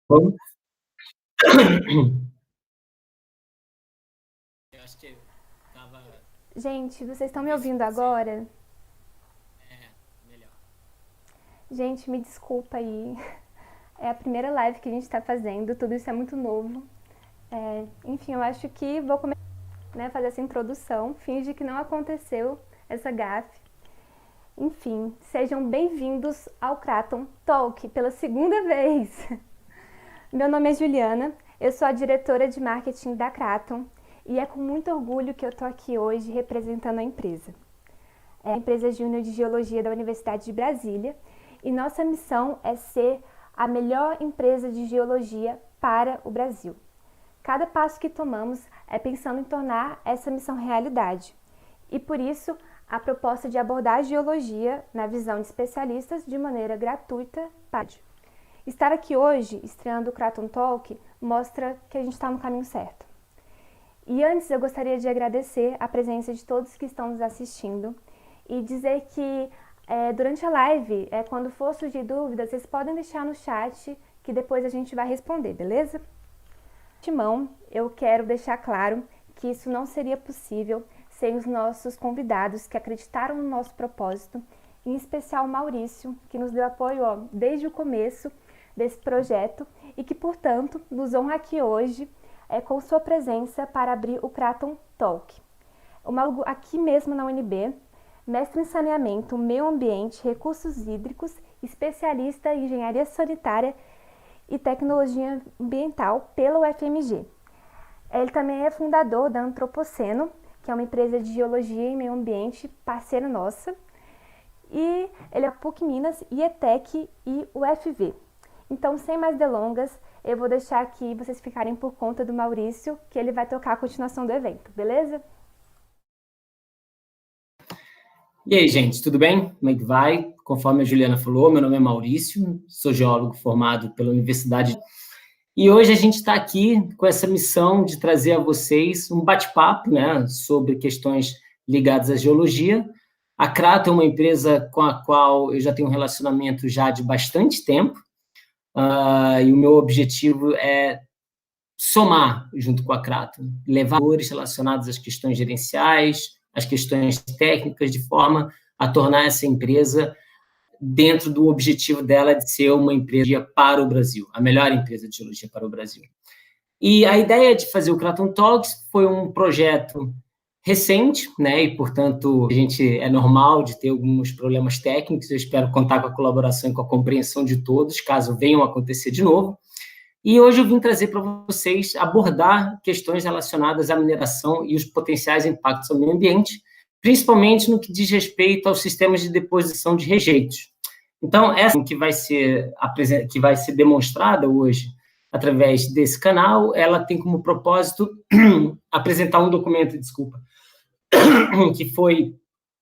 Bom, Eu acho que tava. Gente, vocês estão me Talvez ouvindo você. agora? É, melhor. Gente, me desculpa aí. É a primeira live que a gente tá fazendo, tudo isso é muito novo. Enfim, eu acho que vou começar, né, fazer essa introdução, finge que não aconteceu essa gafe. Enfim, sejam bem-vindos ao Kraton Talk pela segunda vez. Meu nome é Juliana, eu sou a diretora de marketing da Kraton e é com muito orgulho que eu tô aqui hoje representando a empresa. É a empresa júnior de geologia da Universidade de Brasília e nossa missão é ser a melhor empresa de geologia para o Brasil. Cada passo que tomamos é pensando em tornar essa missão realidade. E por isso, a proposta de abordar a geologia na visão de especialistas de maneira gratuita para estar aqui hoje, estreando o Kraton Talk, mostra que a gente está no caminho certo. E antes eu gostaria de agradecer a presença de todos que estão nos assistindo e dizer que durante a live, quando for surgir dúvidas, vocês podem deixar no chat que depois a gente vai responder, beleza? De antemão, eu quero deixar claro que isso não seria possível sem os nossos convidados que acreditaram no nosso propósito, em especial o Maurício, que nos deu apoio desde o começo desse projeto e que, portanto, nos honra aqui hoje com sua presença para abrir o Kraton Talk. Uma aqui mesmo na UNB, mestre em saneamento, meio ambiente, recursos hídricos, especialista em engenharia sanitária e tecnologia ambiental pela UFMG. Ele também é fundador da Antropoceno, que é uma empresa de geologia e meio ambiente parceira nossa. E ele é PUC Minas, IETEC e UFV. Então, sem mais delongas, eu vou deixar aqui vocês ficarem por conta do Maurício, que ele vai tocar a continuação do evento, beleza? e aí, gente, tudo bem? Como é que vai? Conforme a Juliana falou, meu nome é Maurício, sou geólogo formado pela Universidade. E hoje a gente está aqui com essa missão de trazer a vocês um bate-papo, né, sobre questões ligadas à geologia. A Crato é uma empresa com a qual eu já tenho um relacionamento já de bastante tempo, e o meu objetivo é somar junto com a Crato, levar valores relacionados às questões gerenciais, às questões técnicas, de forma a tornar essa empresa dentro do objetivo dela de ser uma empresa para o Brasil, a melhor empresa de geologia para o Brasil. E a ideia de fazer o Kraton Talks foi um projeto recente, né? E, portanto, a gente é normal de ter alguns problemas técnicos. Eu espero contar com a colaboração e com a compreensão de todos, caso venham a acontecer de novo. E hoje eu vim trazer para vocês abordar questões relacionadas à mineração e os potenciais impactos ao meio ambiente, principalmente no que diz respeito aos sistemas de deposição de rejeitos. Então, essa que vai ser demonstrada hoje através desse canal, ela tem como propósito apresentar um documento, desculpa, que foi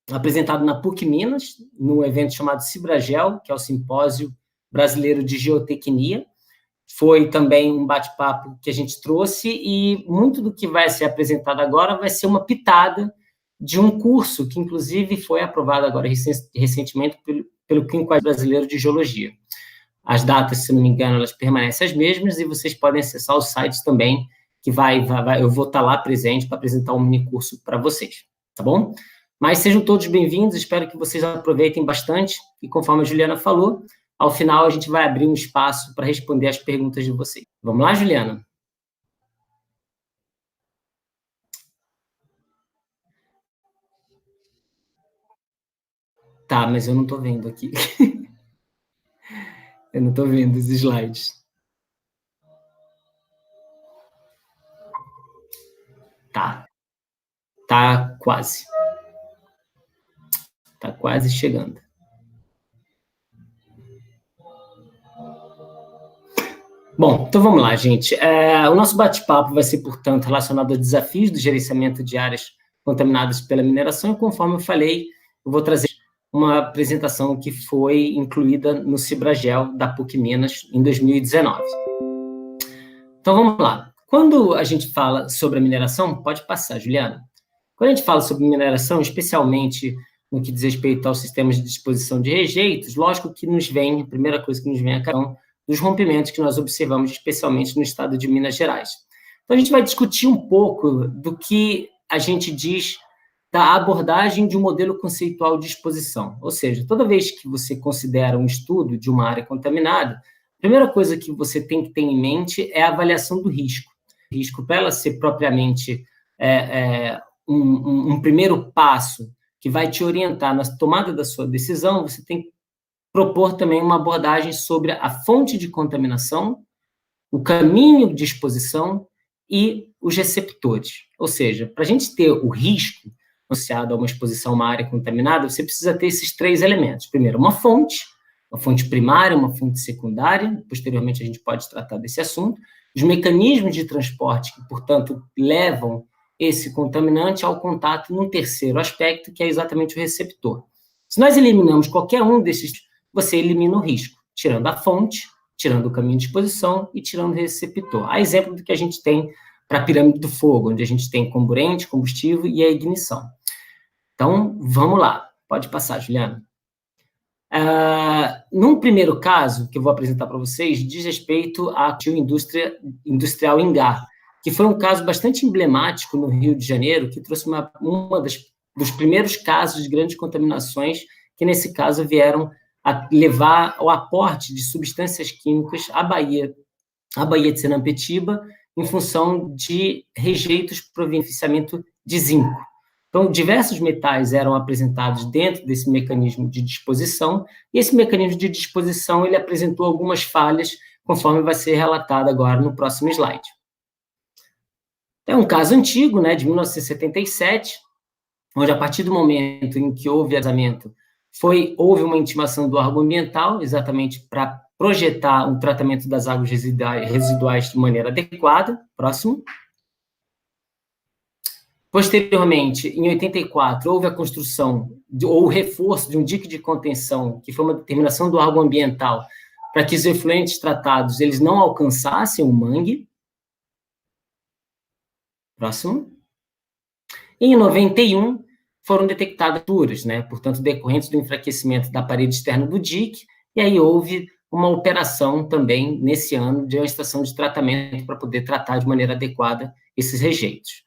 apresentado na PUC Minas, no evento chamado Cibragel, que é o Simpósio Brasileiro de Geotecnia. Foi também um bate-papo que a gente trouxe e muito do que vai ser apresentado agora vai ser uma pitada de um curso que, inclusive, foi aprovado agora recentemente pelo 50º Brasileiro de Geologia. As datas, se não me engano, elas permanecem as mesmas e vocês podem acessar os sites também, que eu vou estar lá presente para apresentar um mini curso para vocês, tá bom? Mas sejam todos bem-vindos, espero que vocês aproveitem bastante e, conforme a Juliana falou, ao final a gente vai abrir um espaço para responder as perguntas de vocês. Vamos lá, Juliana? Tá, mas eu não estou vendo aqui. Eu não estou vendo os slides. Tá, tá quase. Tá quase chegando. Bom, então vamos lá, gente. O nosso bate-papo vai ser, portanto, relacionado aos desafios do gerenciamento de áreas contaminadas pela mineração e, conforme eu falei, eu vou trazer uma apresentação que foi incluída no Cibragel da PUC Minas em 2019. Então vamos lá. Quando a gente fala sobre a mineração, pode passar, Juliana. Quando a gente fala sobre mineração, especialmente no que diz respeito aos sistemas de disposição de rejeitos, lógico que a primeira coisa que nos vem à cabeça dos rompimentos que nós observamos, especialmente no estado de Minas Gerais. Então, a gente vai discutir um pouco do que a gente diz da abordagem de um modelo conceitual de exposição. Ou seja, toda vez que você considera um estudo de uma área contaminada, a primeira coisa que você tem que ter em mente é a avaliação do risco. O risco, para ela ser propriamente um primeiro passo que vai te orientar na tomada da sua decisão, você tem que propor também uma abordagem sobre a fonte de contaminação, o caminho de exposição e os receptores. Ou seja, para a gente ter o risco associado a uma exposição a uma área contaminada, você precisa ter esses 3 elementos. Primeiro, uma fonte primária, uma fonte secundária, posteriormente a gente pode tratar desse assunto, os mecanismos de transporte que, portanto, levam esse contaminante ao contato num terceiro aspecto, que é exatamente o receptor. Se nós eliminamos qualquer um desses, você elimina o risco, tirando a fonte, tirando o caminho de exposição e tirando o receptor. A exemplo do que a gente tem para a pirâmide do fogo, onde a gente tem comburente, combustível e a ignição. Então, vamos lá. Pode passar, Juliana. Num primeiro caso, que eu vou apresentar para vocês, diz respeito à indústria industrial Ingá, que foi um caso bastante emblemático no Rio de Janeiro, que trouxe dos primeiros casos de grandes contaminações, que nesse caso vieram a levar ao aporte de substâncias químicas à Baía de Senampetiba, em função de rejeitos para o beneficiamento de zinco. Então, diversos metais eram apresentados dentro desse mecanismo de disposição, e esse mecanismo de disposição ele apresentou algumas falhas, conforme vai ser relatado agora no próximo slide. É um caso antigo, né, de 1977, onde, a partir do momento em que houve vazamento, houve uma intimação do órgão ambiental, exatamente para projetar um tratamento das águas residuais de maneira adequada. Próximo. Posteriormente, em 84, houve a construção ou o reforço de um dique de contenção, que foi uma determinação do órgão ambiental, para que os efluentes tratados eles não alcançassem o mangue. Próximo. Em 91, foram detectadas fraturas, né, portanto, decorrentes do enfraquecimento da parede externa do dique, e aí houve uma operação também, nesse ano, de uma estação de tratamento para poder tratar de maneira adequada esses rejeitos.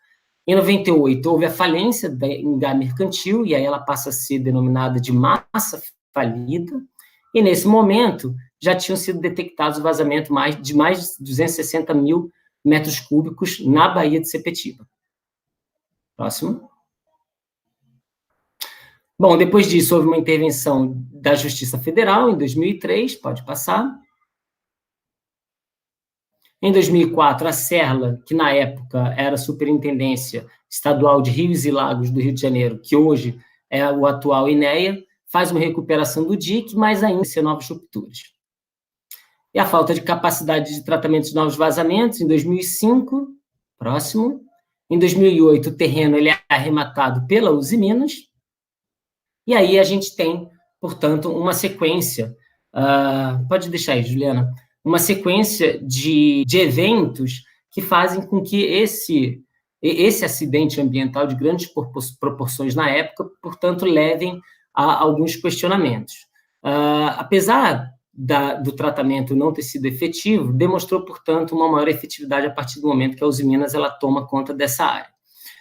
Em 98, houve a falência da Ingá Mercantil, e aí ela passa a ser denominada de massa falida, e nesse momento já tinham sido detectados vazamentos de mais de 260 mil metros cúbicos na Baía de Sepetiba. Próximo. Bom, depois disso, houve uma intervenção da Justiça Federal, em 2003, pode passar. Em 2004, a Serla, que na época era a Superintendência Estadual de Rios e Lagos do Rio de Janeiro, que hoje é o atual INEA, faz uma recuperação do dique, mas ainda sem novas rupturas. E a falta de capacidade de tratamento de novos vazamentos, em 2005, próximo. Em 2008, o terreno ele é arrematado pela Uzi Minas. E aí a gente tem, portanto, uma sequência, pode deixar aí, Juliana, uma sequência de eventos que fazem com que esse acidente ambiental de grandes proporções na época, portanto, levem a alguns questionamentos. Apesar do tratamento não ter sido efetivo, demonstrou, portanto, uma maior efetividade a partir do momento que a Uzi Minas ela toma conta dessa área.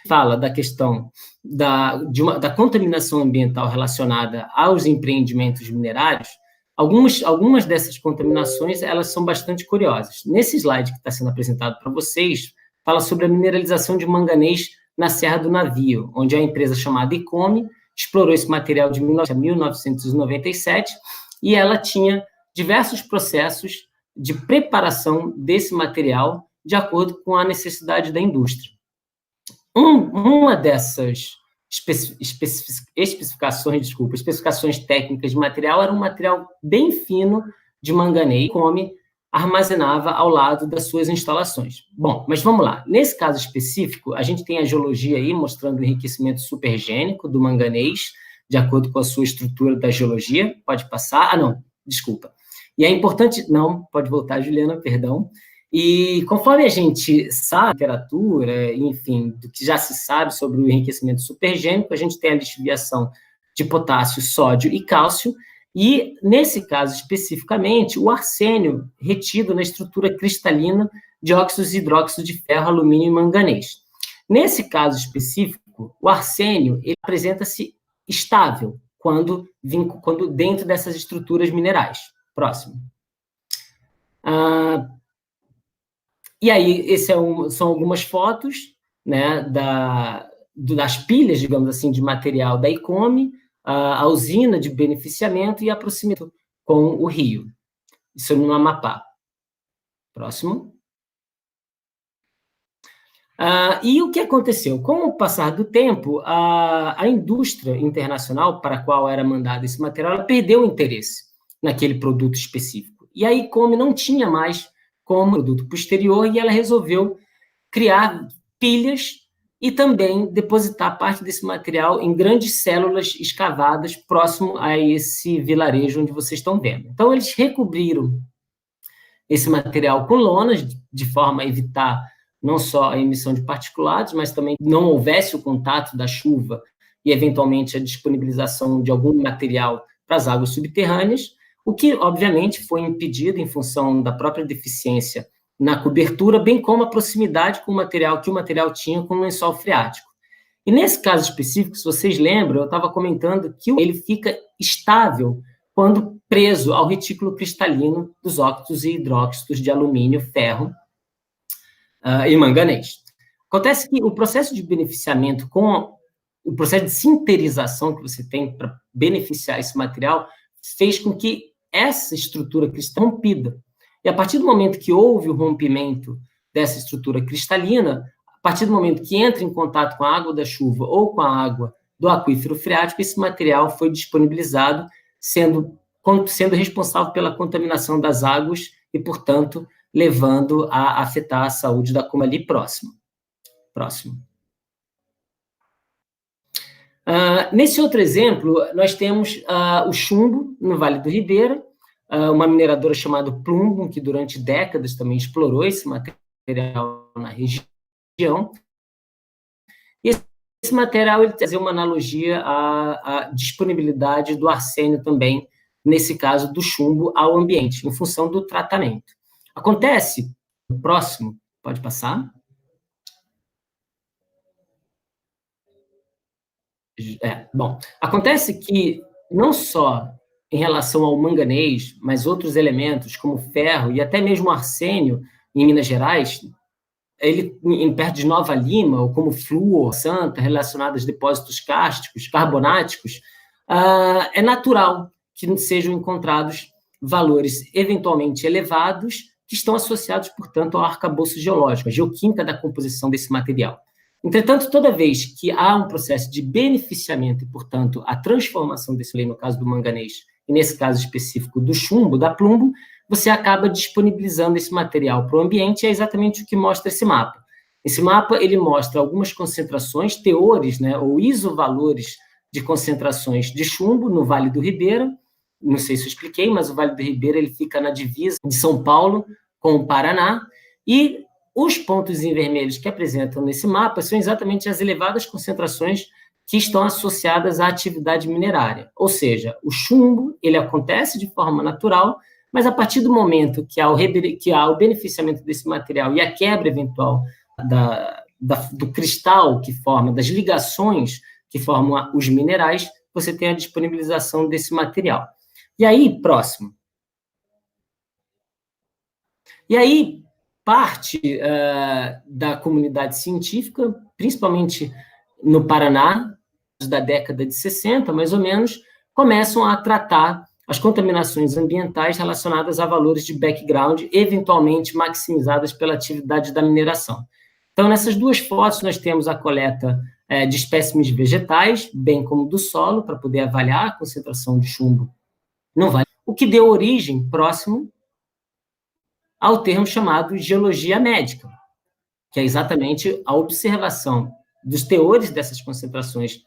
Fala da questão da contaminação ambiental relacionada aos empreendimentos minerários. Algumas dessas contaminações elas são bastante curiosas. Nesse slide que está sendo apresentado para vocês, fala sobre a mineralização de manganês na Serra do Navio, onde a empresa chamada Icome explorou esse material de 1997 e ela tinha diversos processos de preparação desse material de acordo com a necessidade da indústria. Uma dessas especificações técnicas de material era um material bem fino de manganês, que o Icome armazenava ao lado das suas instalações. Bom, mas vamos lá. Nesse caso específico, a gente tem a geologia aí mostrando o enriquecimento supergênico do manganês, de acordo com a sua estrutura da geologia. Pode passar? Não, desculpa. E é importante... Não, pode voltar, Juliana, perdão. E conforme a gente sabe, literatura, enfim, do que já se sabe sobre o enriquecimento supergênico, a gente tem a lixiviação de potássio, sódio e cálcio, E, nesse caso especificamente, o arsênio retido na estrutura cristalina de óxidos e hidróxido de ferro, alumínio e manganês. Nesse caso específico, o arsênio ele apresenta-se estável quando dentro dessas estruturas minerais. Próximo. E aí, são algumas fotos, né, das pilhas, digamos assim, de material da ICOME, a usina de beneficiamento e a proximidade com o rio. Isso no Amapá. Próximo. E o que aconteceu? Com o passar do tempo, a indústria internacional para a qual era mandado esse material, ela perdeu o interesse naquele produto específico. E a ICOME não tinha mais como produto posterior e ela resolveu criar pilhas e também depositar parte desse material em grandes células escavadas próximo a esse vilarejo onde vocês estão vendo. Então, eles recobriram esse material com lonas, de forma a evitar não só a emissão de particulados, mas também não houvesse o contato da chuva e, eventualmente, a disponibilização de algum material para as águas subterrâneas, o que, obviamente, foi impedido em função da própria deficiência na cobertura, bem como a proximidade com o material que o material tinha com o lençol freático. E nesse caso específico, se vocês lembram, eu estava comentando que ele fica estável quando preso ao retículo cristalino dos óxidos e hidróxidos de alumínio, ferro e manganês. Acontece que o processo de beneficiamento com o processo de sinterização que você tem para beneficiar esse material fez com que essa estrutura cristalina rompida. E a partir do momento que houve o rompimento dessa estrutura cristalina, a partir do momento que entra em contato com a água da chuva ou com a água do aquífero freático, esse material foi disponibilizado, sendo responsável pela contaminação das águas e, portanto, levando a afetar a saúde da comunidade ali próximo. Próximo. Nesse outro exemplo, nós temos o chumbo no Vale do Ribeira, uma mineradora chamada Plumbum, que durante décadas também explorou esse material na região. E esse material ele traz uma analogia à disponibilidade do arsênio também, nesse caso do chumbo, ao ambiente, em função do tratamento. Acontece, no próximo, pode passar. Acontece que não só em relação ao manganês, mas outros elementos, como ferro e até mesmo arsênio, em Minas Gerais, ele, perto de Nova Lima, ou como flúor, santa, relacionados a depósitos cársticos, carbonáticos, é natural que sejam encontrados valores eventualmente elevados, que estão associados, portanto, ao arcabouço geológico, a geoquímica da composição desse material. Entretanto, toda vez que há um processo de beneficiamento e, portanto, a transformação desse no caso do manganês, e nesse caso específico do chumbo, da plumbo, você acaba disponibilizando esse material para o ambiente, e é exatamente o que mostra esse mapa. Esse mapa, ele mostra algumas concentrações, teores, né, ou isovalores de concentrações de chumbo no Vale do Ribeira. Não sei se eu expliquei, mas o Vale do Ribeira ele fica na divisa de São Paulo com o Paraná, e os pontos em vermelhos que apresentam nesse mapa são exatamente as elevadas concentrações que estão associadas à atividade minerária. Ou seja, o chumbo ele acontece de forma natural, mas a partir do momento que há o beneficiamento desse material e a quebra eventual do cristal que forma, das ligações que formam os minerais, você tem a disponibilização desse material. E aí, próximo. E aí, parte da comunidade científica, principalmente no Paraná, da década de 60, mais ou menos, começam a tratar as contaminações ambientais relacionadas a valores de background, eventualmente maximizadas pela atividade da mineração. Então, nessas duas fotos, nós temos a coleta de espécimes vegetais, bem como do solo, para poder avaliar a concentração de chumbo no vale, o que deu origem, próximo, ao termo chamado geologia médica, que é exatamente a observação dos teores dessas concentrações,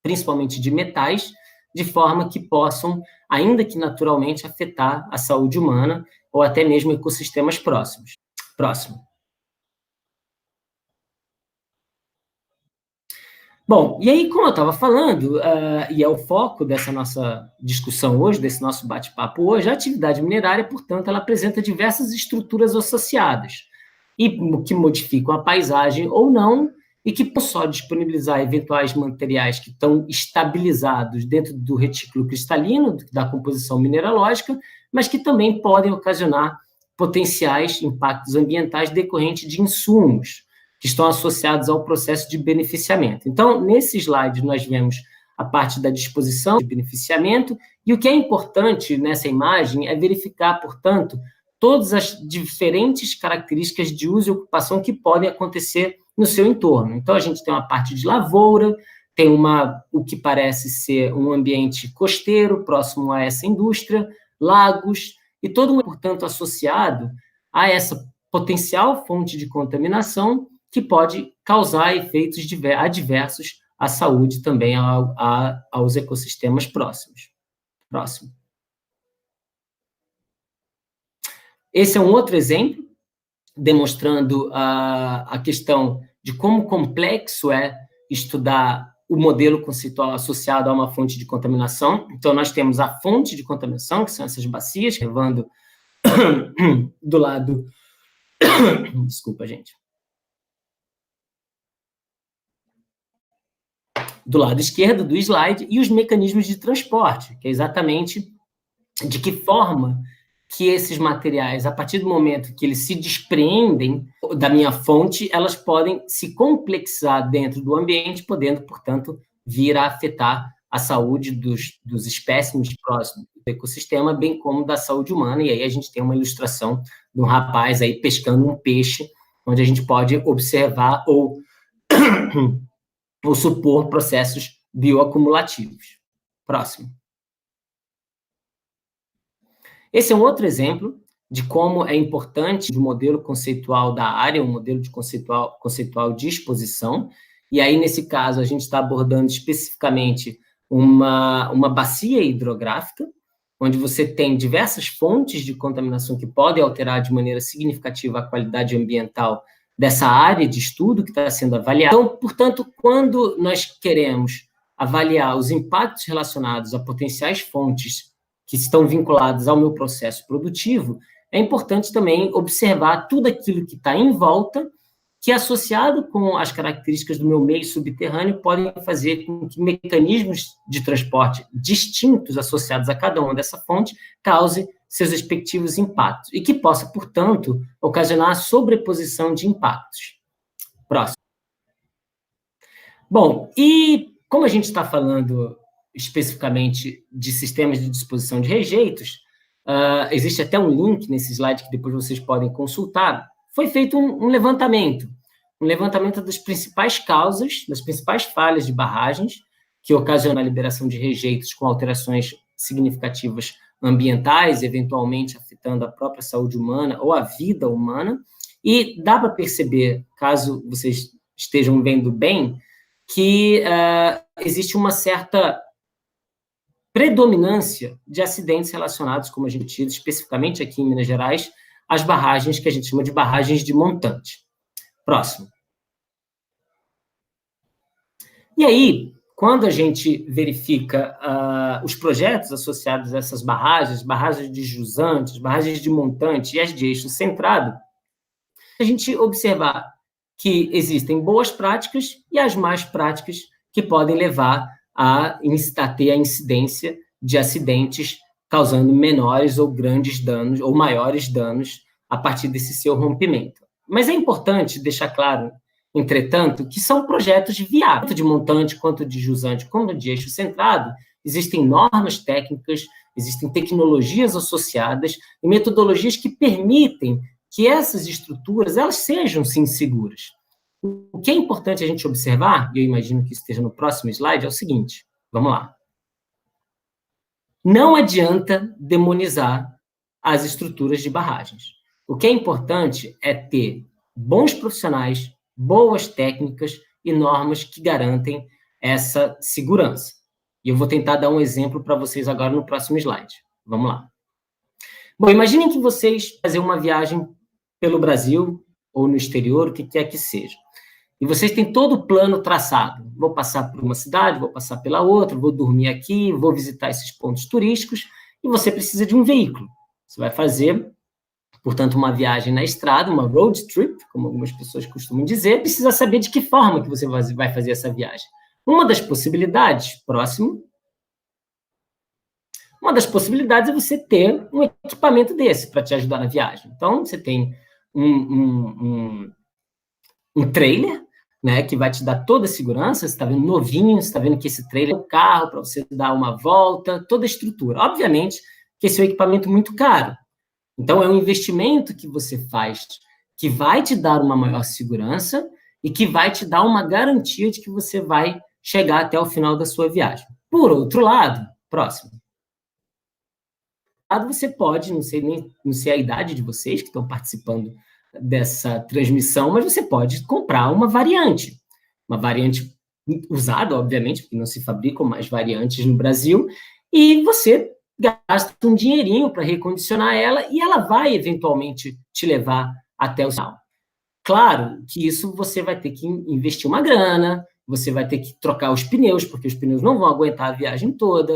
principalmente de metais, de forma que possam, ainda que naturalmente, afetar a saúde humana ou até mesmo ecossistemas próximos. Próximo. Bom, e aí, como eu estava falando, e é o foco dessa nossa discussão hoje, desse nosso bate-papo hoje, a atividade minerária, portanto, ela apresenta diversas estruturas associadas, e que modificam a paisagem ou não, e que não só disponibilizar eventuais materiais que estão estabilizados dentro do retículo cristalino, da composição mineralógica, mas que também podem ocasionar potenciais impactos ambientais decorrentes de insumos, que estão associados ao processo de beneficiamento. Então, nesse slide, nós vemos a parte da disposição de beneficiamento, e o que é importante nessa imagem é verificar, portanto, todas as diferentes características de uso e ocupação que podem acontecer no seu entorno. Então, a gente tem uma parte de lavoura, tem o que parece ser um ambiente costeiro, próximo a essa indústria, lagos, e todo, portanto, associado a essa potencial fonte de contaminação que pode causar efeitos adversos à saúde também aos ecossistemas próximos. Próximo. Esse é um outro exemplo, demonstrando a questão de como complexo é estudar o modelo conceitual associado a uma fonte de contaminação. Então, nós temos a fonte de contaminação, que são essas bacias, levando do lado... Desculpa, gente. Do lado esquerdo do slide, e os mecanismos de transporte, que é exatamente de que forma que esses materiais, a partir do momento que eles se despreendem da minha fonte, elas podem se complexar dentro do ambiente, podendo, portanto, vir a afetar a saúde dos espécimes próximos do ecossistema, bem como da saúde humana. E aí a gente tem uma ilustração de um rapaz aí pescando um peixe, onde a gente pode observar ou supor processos bioacumulativos. Próximo. Esse é um outro exemplo de como é importante o modelo conceitual da área, um modelo de conceitual de exposição, e aí, nesse caso, a gente está abordando especificamente uma bacia hidrográfica, onde você tem diversas fontes de contaminação que podem alterar de maneira significativa a qualidade ambiental dessa área de estudo que está sendo avaliada. Então, portanto, quando nós queremos avaliar os impactos relacionados a potenciais fontes que estão vinculadas ao meu processo produtivo, é importante também observar tudo aquilo que está em volta, que, associado com as características do meu meio subterrâneo, podem fazer com que mecanismos de transporte distintos associados a cada uma dessa fonte cause seus respectivos impactos, e que possa, portanto, ocasionar a sobreposição de impactos. Próximo. Bom, e como a gente está falando especificamente de sistemas de disposição de rejeitos, existe até um link nesse slide que depois vocês podem consultar. Foi feito um levantamento das principais causas, das principais falhas de barragens que ocasionam a liberação de rejeitos com alterações significativas ambientais, eventualmente afetando a própria saúde humana ou a vida humana, e dá para perceber, caso vocês estejam vendo bem, que existe uma certa predominância de acidentes relacionados, como a gente tido especificamente aqui em Minas Gerais, às barragens que a gente chama de barragens de montante. Próximo. E aí, quando a gente verifica os projetos associados a essas barragens de jusantes, barragens de montante e as de eixo centrado, a gente observar que existem boas práticas e as más práticas que podem levar a ter a incidência de acidentes causando menores ou grandes danos, ou maiores danos, a partir desse seu rompimento. Mas é importante deixar claro, entretanto, que são projetos viáveis, tanto de montante, quanto de jusante, quanto de eixo centrado. Existem normas técnicas, existem tecnologias associadas e metodologias que permitem que essas estruturas elas sejam, sim, seguras. O que é importante a gente observar, e eu imagino que esteja no próximo slide, é o seguinte, vamos lá. Não adianta demonizar as estruturas de barragens. O que é importante é ter bons profissionais, boas técnicas e normas que garantem essa segurança. E eu vou tentar dar um exemplo para vocês agora no próximo slide. Vamos lá. Bom, imaginem que vocês fazem uma viagem pelo Brasil ou no exterior, o que quer que seja. e vocês têm todo o plano traçado. Vou passar por uma cidade, vou passar pela outra, vou dormir aqui, vou visitar esses pontos turísticos, e você precisa de um veículo. Você vai fazer, portanto, uma viagem na estrada, uma road trip, como algumas pessoas costumam dizer, precisa saber de que forma que você vai fazer essa viagem. Uma das possibilidades, uma das possibilidades é você ter um equipamento desse para te ajudar na viagem. Então, você tem um trailer, né, que vai te dar toda a segurança, você está vendo novinho, você está vendo que esse trailer é um carro para você dar uma volta, toda a estrutura. Obviamente que esse é um equipamento muito caro. Então, é um investimento que você faz que vai te dar uma maior segurança e que vai te dar uma garantia de que você vai chegar até o final da sua viagem. Por outro lado, próximo. Você pode, não sei a idade de vocês que estão participando dessa transmissão, mas você pode comprar uma variante usada, obviamente, porque não se fabricam mais variantes no Brasil, e você gasta um dinheirinho para recondicionar ela e ela vai, eventualmente, te levar até o final. Claro que isso você vai ter que investir uma grana, você vai ter que trocar os pneus, porque os pneus não vão aguentar a viagem toda,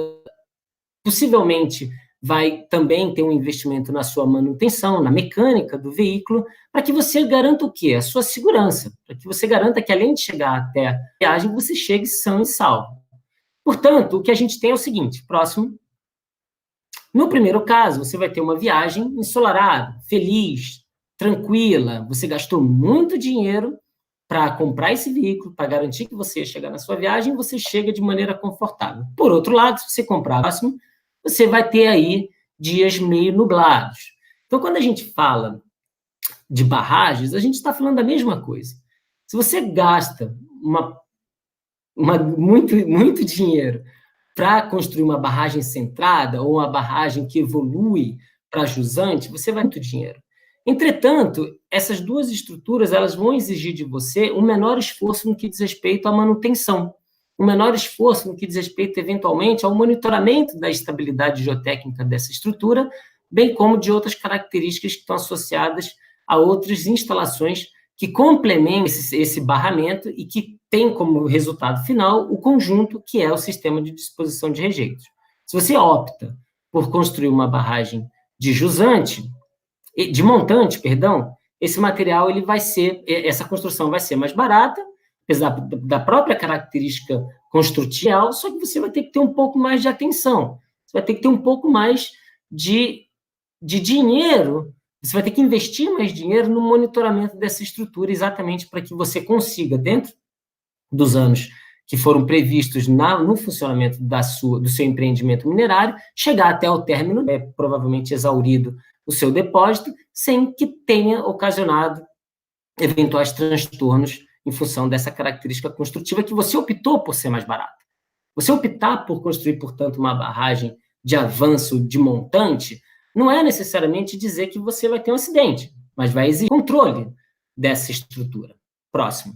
possivelmente vai também ter um investimento na sua manutenção, na mecânica do veículo, para que você garanta o quê? A sua segurança, para que você garanta que, além de chegar até a viagem, você chegue são e salvo. Portanto, o que a gente tem é o seguinte, próximo. No primeiro caso, você vai ter uma viagem ensolarada, feliz, tranquila, você gastou muito dinheiro para comprar esse veículo, para garantir que você ia chegar na sua viagem, você chega de maneira confortável. Por outro lado, se você comprar o próximo, você vai ter aí dias meio nublados. Então, quando a gente fala de barragens, a gente está falando da mesma coisa. Se você gasta muito dinheiro para construir uma barragem centrada ou uma barragem que evolui para jusante, você vai ter muito dinheiro. Entretanto, essas duas estruturas elas vão exigir de você um menor esforço no que diz respeito à manutenção, um menor esforço no que diz respeito, eventualmente, ao monitoramento da estabilidade geotécnica dessa estrutura, bem como de outras características que estão associadas a outras instalações que complementam esse barramento e que tem como resultado final o conjunto que é o sistema de disposição de rejeitos. Se você opta por construir uma barragem de montante, esse material essa construção vai ser mais barata, apesar da própria característica construtiva, só que você vai ter que ter um pouco mais de atenção, você vai ter que ter um pouco mais de dinheiro, você vai ter que investir mais dinheiro no monitoramento dessa estrutura, exatamente para que você consiga, dentro dos anos que foram previstos no funcionamento do seu empreendimento minerário, chegar até o término, provavelmente exaurido o seu depósito, sem que tenha ocasionado eventuais transtornos em função dessa característica construtiva que você optou por ser mais barata. Você optar por construir, portanto, uma barragem de avanço de montante, não é necessariamente dizer que você vai ter um acidente, mas vai exigir controle dessa estrutura. Próximo.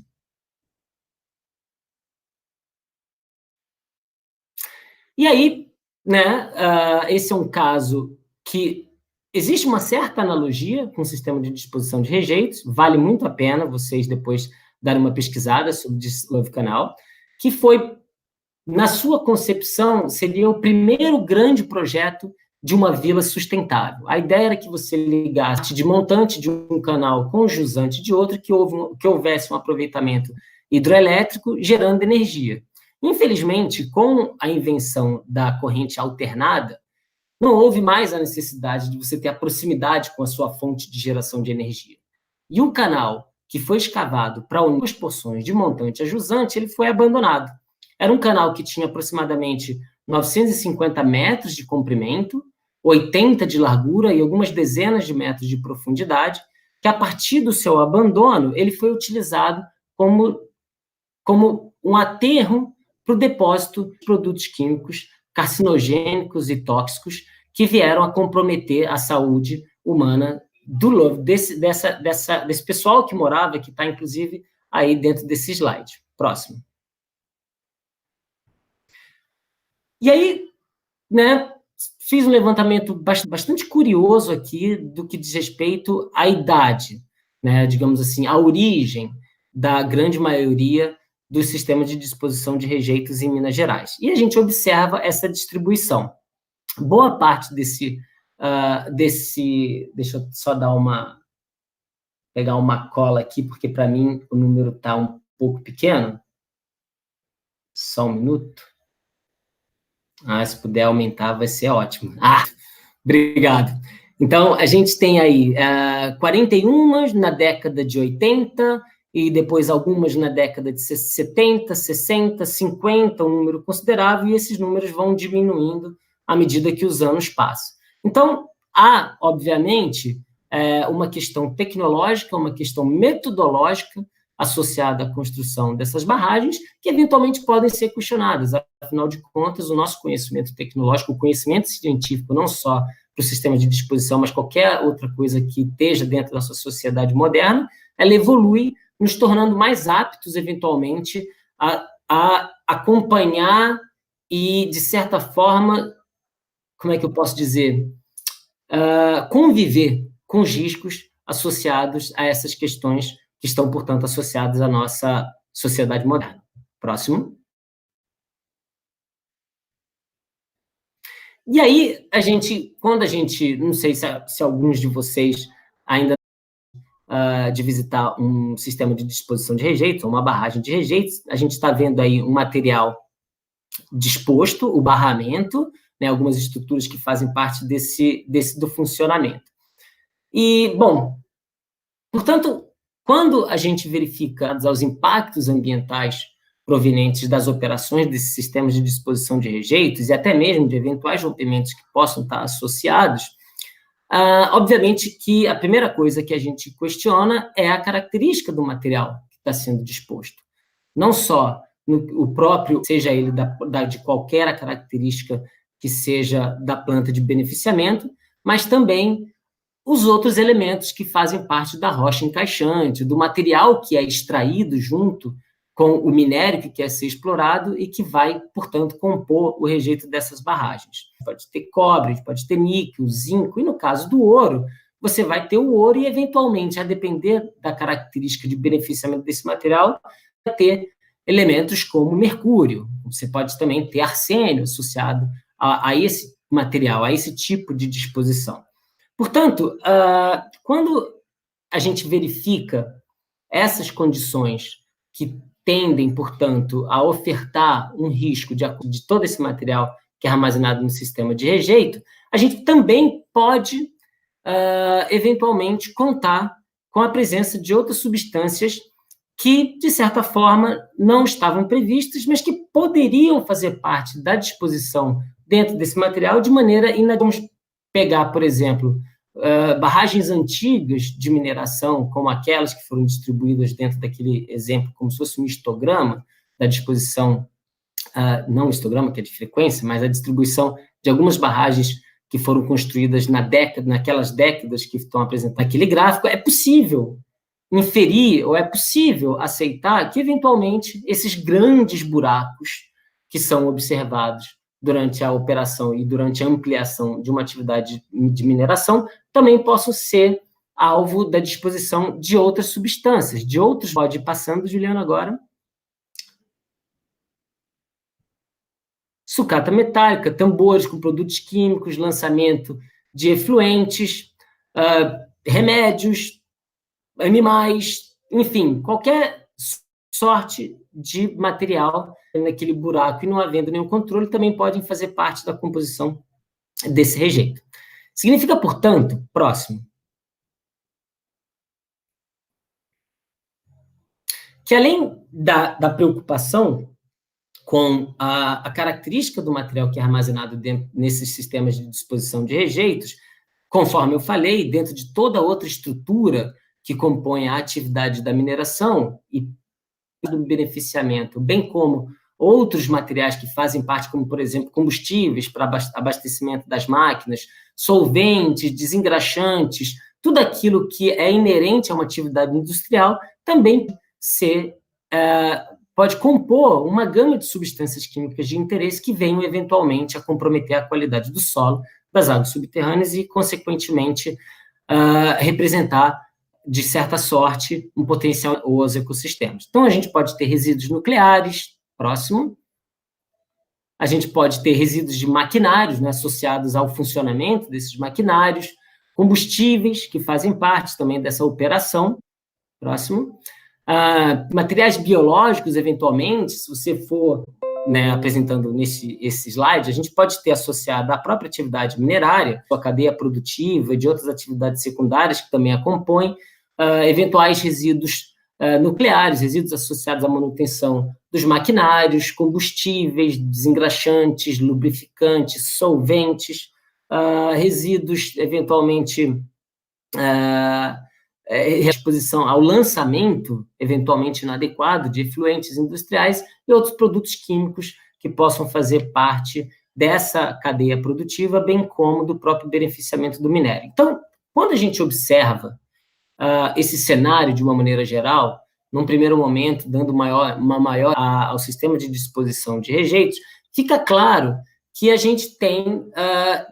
E aí, esse é um caso que existe uma certa analogia com o sistema de disposição de rejeitos, vale muito a pena vocês depois darem uma pesquisada sobre o Discovery Canal, que foi, na sua concepção, seria o primeiro grande projeto de uma vila sustentável. A ideia era que você ligasse de montante de um canal com jusante de outro, que houvesse um aproveitamento hidroelétrico gerando energia. Infelizmente, com a invenção da corrente alternada, não houve mais a necessidade de você ter a proximidade com a sua fonte de geração de energia. E o canal que foi escavado para unir as porções de montante a jusante, ele foi abandonado. Era um canal que tinha aproximadamente 950 metros de comprimento, 80 de largura e algumas dezenas de metros de profundidade, que a partir do seu abandono, ele foi utilizado como um aterro para o depósito de produtos químicos carcinogênicos e tóxicos que vieram a comprometer a saúde humana desse pessoal que morava, que está, inclusive, aí dentro desse slide. Próximo. E aí, fiz um levantamento bastante curioso aqui do que diz respeito à idade, digamos assim, à origem da grande maioria dos sistemas de disposição de rejeitos em Minas Gerais. E a gente observa essa distribuição. Boa parte desse deixa eu só pegar uma cola aqui, porque para mim o número está um pouco pequeno. Só um minuto. Se puder aumentar, vai ser ótimo. Obrigado. Então, a gente tem aí 41 na década de 80, e depois algumas na década de 70, 60, 50, um número considerável, e esses números vão diminuindo à medida que os anos passam. Então, há, obviamente, uma questão tecnológica, uma questão metodológica associada à construção dessas barragens, que eventualmente podem ser questionadas. Afinal de contas, o nosso conhecimento tecnológico, o conhecimento científico, não só para o sistema de disposição, mas qualquer outra coisa que esteja dentro da nossa sociedade moderna, ela evolui, nos tornando mais aptos, eventualmente, a acompanhar e, de certa forma, como é que eu posso dizer, conviver com os riscos associados a essas questões que estão, portanto, associadas à nossa sociedade moderna. Próximo. E aí, quando a gente, não sei se alguns de vocês ainda de visitar um sistema de disposição de rejeitos, uma barragem de rejeitos, a gente está vendo aí um material disposto, o barramento, né, algumas estruturas que fazem parte do funcionamento. E, bom, portanto, quando a gente verifica os impactos ambientais provenientes das operações desses sistemas de disposição de rejeitos e até mesmo de eventuais rompimentos que possam estar associados, obviamente que a primeira coisa que a gente questiona é a característica do material que está sendo disposto. Não só o próprio, seja ele de qualquer característica que seja da planta de beneficiamento, mas também os outros elementos que fazem parte da rocha encaixante, do material que é extraído junto com o minério que quer ser explorado e que vai, portanto, compor o rejeito dessas barragens. Pode ter cobre, pode ter níquel, zinco, e no caso do ouro, você vai ter o ouro e, eventualmente, a depender da característica de beneficiamento desse material, vai ter elementos como mercúrio. Você pode também ter arsênio associado a esse material, a esse tipo de disposição. Portanto, quando a gente verifica essas condições que tendem, portanto, a ofertar um risco de todo esse material que é armazenado no sistema de rejeito, a gente também pode, eventualmente, contar com a presença de outras substâncias que, de certa forma, não estavam previstas, mas que poderiam fazer parte da disposição dentro desse material de maneira inadequada. Vamos pegar, por exemplo, barragens antigas de mineração, como aquelas que foram distribuídas dentro daquele exemplo, como se fosse um histograma da disposição, não um histograma, que é de frequência, mas a distribuição de algumas barragens que foram construídas naquelas décadas que estão apresentadas naquele gráfico. É possível inferir, ou é possível aceitar que, eventualmente, esses grandes buracos que são observados durante a operação e durante a ampliação de uma atividade de mineração também possam ser alvo da disposição de outras substâncias, de outros... Pode ir passando, Juliana, agora. Sucata metálica, tambores com produtos químicos, lançamento de efluentes, remédios, animais, enfim, qualquer sorte de material naquele buraco e não havendo nenhum controle, também podem fazer parte da composição desse rejeito. Significa, portanto, próximo, que além da preocupação com a característica do material que é armazenado nesses sistemas de disposição de rejeitos, conforme eu falei, dentro de toda outra estrutura que compõe a atividade da mineração e do beneficiamento, bem como outros materiais que fazem parte, como, por exemplo, combustíveis para abastecimento das máquinas, solventes, desengraxantes, tudo aquilo que é inerente a uma atividade industrial, também pode compor uma gama de substâncias químicas de interesse que venham, eventualmente, a comprometer a qualidade do solo, das águas subterrâneas e, consequentemente, representar de certa sorte, um potencial aos ecossistemas. Então, a gente pode ter resíduos nucleares, próximo, a gente pode ter resíduos de maquinários, né, associados ao funcionamento desses maquinários, combustíveis, que fazem parte também dessa operação, próximo, materiais biológicos, eventualmente, se você for, né, apresentando esse slide, a gente pode ter associado à própria atividade minerária, a cadeia produtiva e de outras atividades secundárias que também a compõem, eventuais resíduos nucleares, resíduos associados à manutenção dos maquinários, combustíveis, desengraxantes, lubrificantes, solventes, resíduos, eventualmente, exposição ao lançamento, eventualmente inadequado, de efluentes industriais e outros produtos químicos que possam fazer parte dessa cadeia produtiva, bem como do próprio beneficiamento do minério. Então, quando a gente observa esse cenário de uma maneira geral, num primeiro momento, dando uma maior ao sistema de disposição de rejeitos, fica claro que a gente tem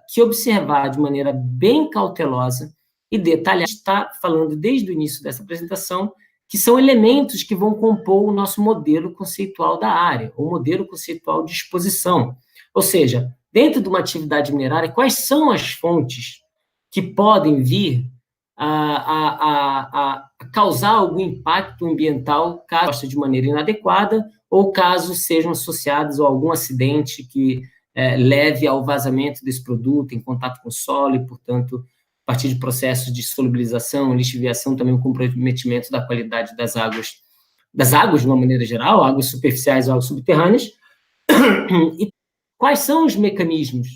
que observar de maneira bem cautelosa e detalhada. A gente está falando desde o início dessa apresentação que são elementos que vão compor o nosso modelo conceitual da área, o modelo conceitual de exposição. Ou seja, dentro de uma atividade minerária, quais são as fontes que podem vir a causar algum impacto ambiental, caso de maneira inadequada, ou caso sejam associados a algum acidente que leve ao vazamento desse produto em contato com o solo e, portanto, a partir de processos de solubilização, lixiviação, também o comprometimento da qualidade das águas de uma maneira geral, águas superficiais ou águas subterrâneas. E quais são os mecanismos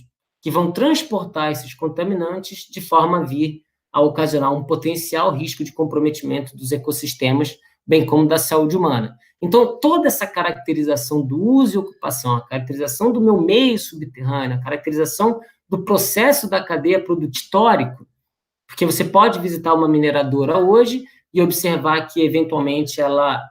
que vão transportar esses contaminantes de forma a vir a ocasionar um potencial risco de comprometimento dos ecossistemas, bem como da saúde humana. Então, toda essa caracterização do uso e ocupação, a caracterização do meu meio subterrâneo, a caracterização do processo da cadeia produtiva histórico, porque você pode visitar uma mineradora hoje e observar que, eventualmente, ela